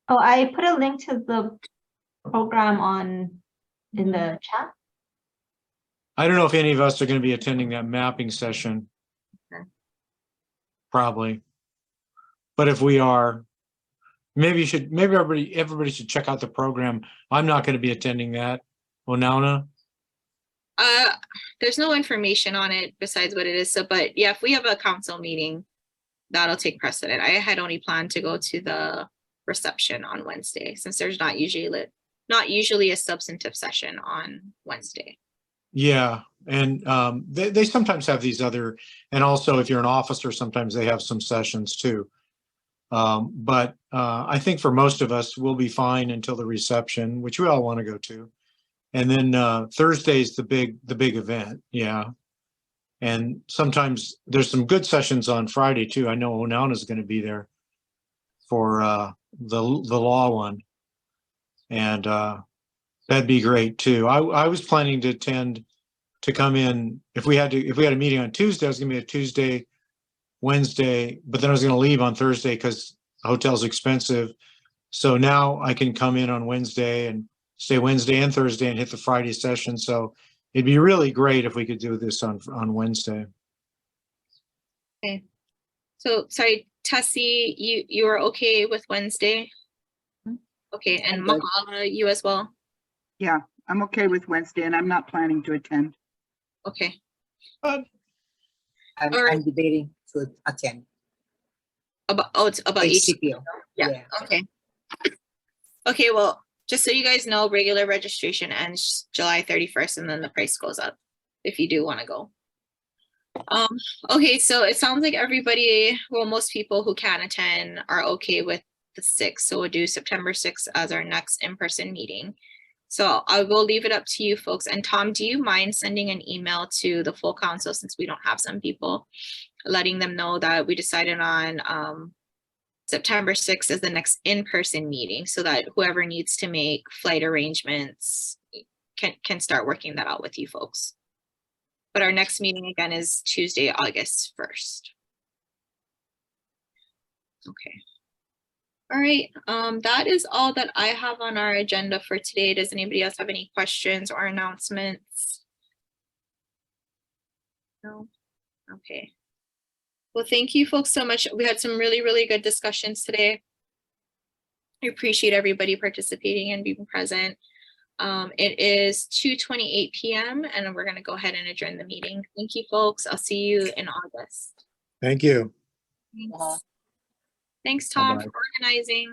Oh, I put a link to the program in the chat. I don't know if any of us are going to be attending that mapping session. Okay. Probably. But if we are, maybe everybody should check out the program. I'm not going to be attending that. Onauna? There's no information on it besides what it is. So, but yeah, if we have a council meeting, that'll take precedent. I had only planned to go to the reception on Wednesday since there's not usually a substantive session on Wednesday. Yeah, and they sometimes have these other, and also if you're an officer, sometimes they have some sessions too. But I think for most of us, we'll be fine until the reception, which we all want to go to. And then Thursday's the big event, yeah. And sometimes there's some good sessions on Friday too. I know Onauna is going to be there for the law one, and that'd be great too. I was planning to come in if we had a meeting on Tuesday. I was going to be a Tuesday, Wednesday, but then I was going to leave on Thursday because the hotel's expensive. So now I can come in on Wednesday and stay Wednesday and Thursday and hit the Friday session. So it'd be really great if we could do this on Wednesday. Okay. So sorry, Tessie, you are okay with Wednesday? Okay, and I'm good. Mahala, you as well? Yeah, I'm okay with Wednesday and I'm not planning to attend. Okay. I'm Alright. I'm debating to attend It's about HCPO. Yeah, okay. Okay, well, just so you guys know, regular registration ends July 31st and then the price goes up if you do want to go. Okay, so it sounds like everybody, well, most people who can attend are okay with the 6th. So we'll do September 6th as our next in-person meeting. So I will leave it up to you folks. And Tom, do you mind sending an email to the full council since we don't have some people, letting them know that we decided on September 6th is the next in-person meeting so that whoever needs to make flight arrangements can start working that out with you folks. But our next meeting again is Tuesday, August 1st. Okay. All right, that is all that I have on our agenda for today. Does anybody else have any questions or announcements? No? Okay. Well, thank you folks so much. We had some really, really good discussions today. I appreciate everybody participating and being present. It is 2:28 p.m. and we're gonna go ahead and adjourn the meeting. Thank you, folks. I'll see you in August. Thank you. Thanks, Thanks Tom, for organizing.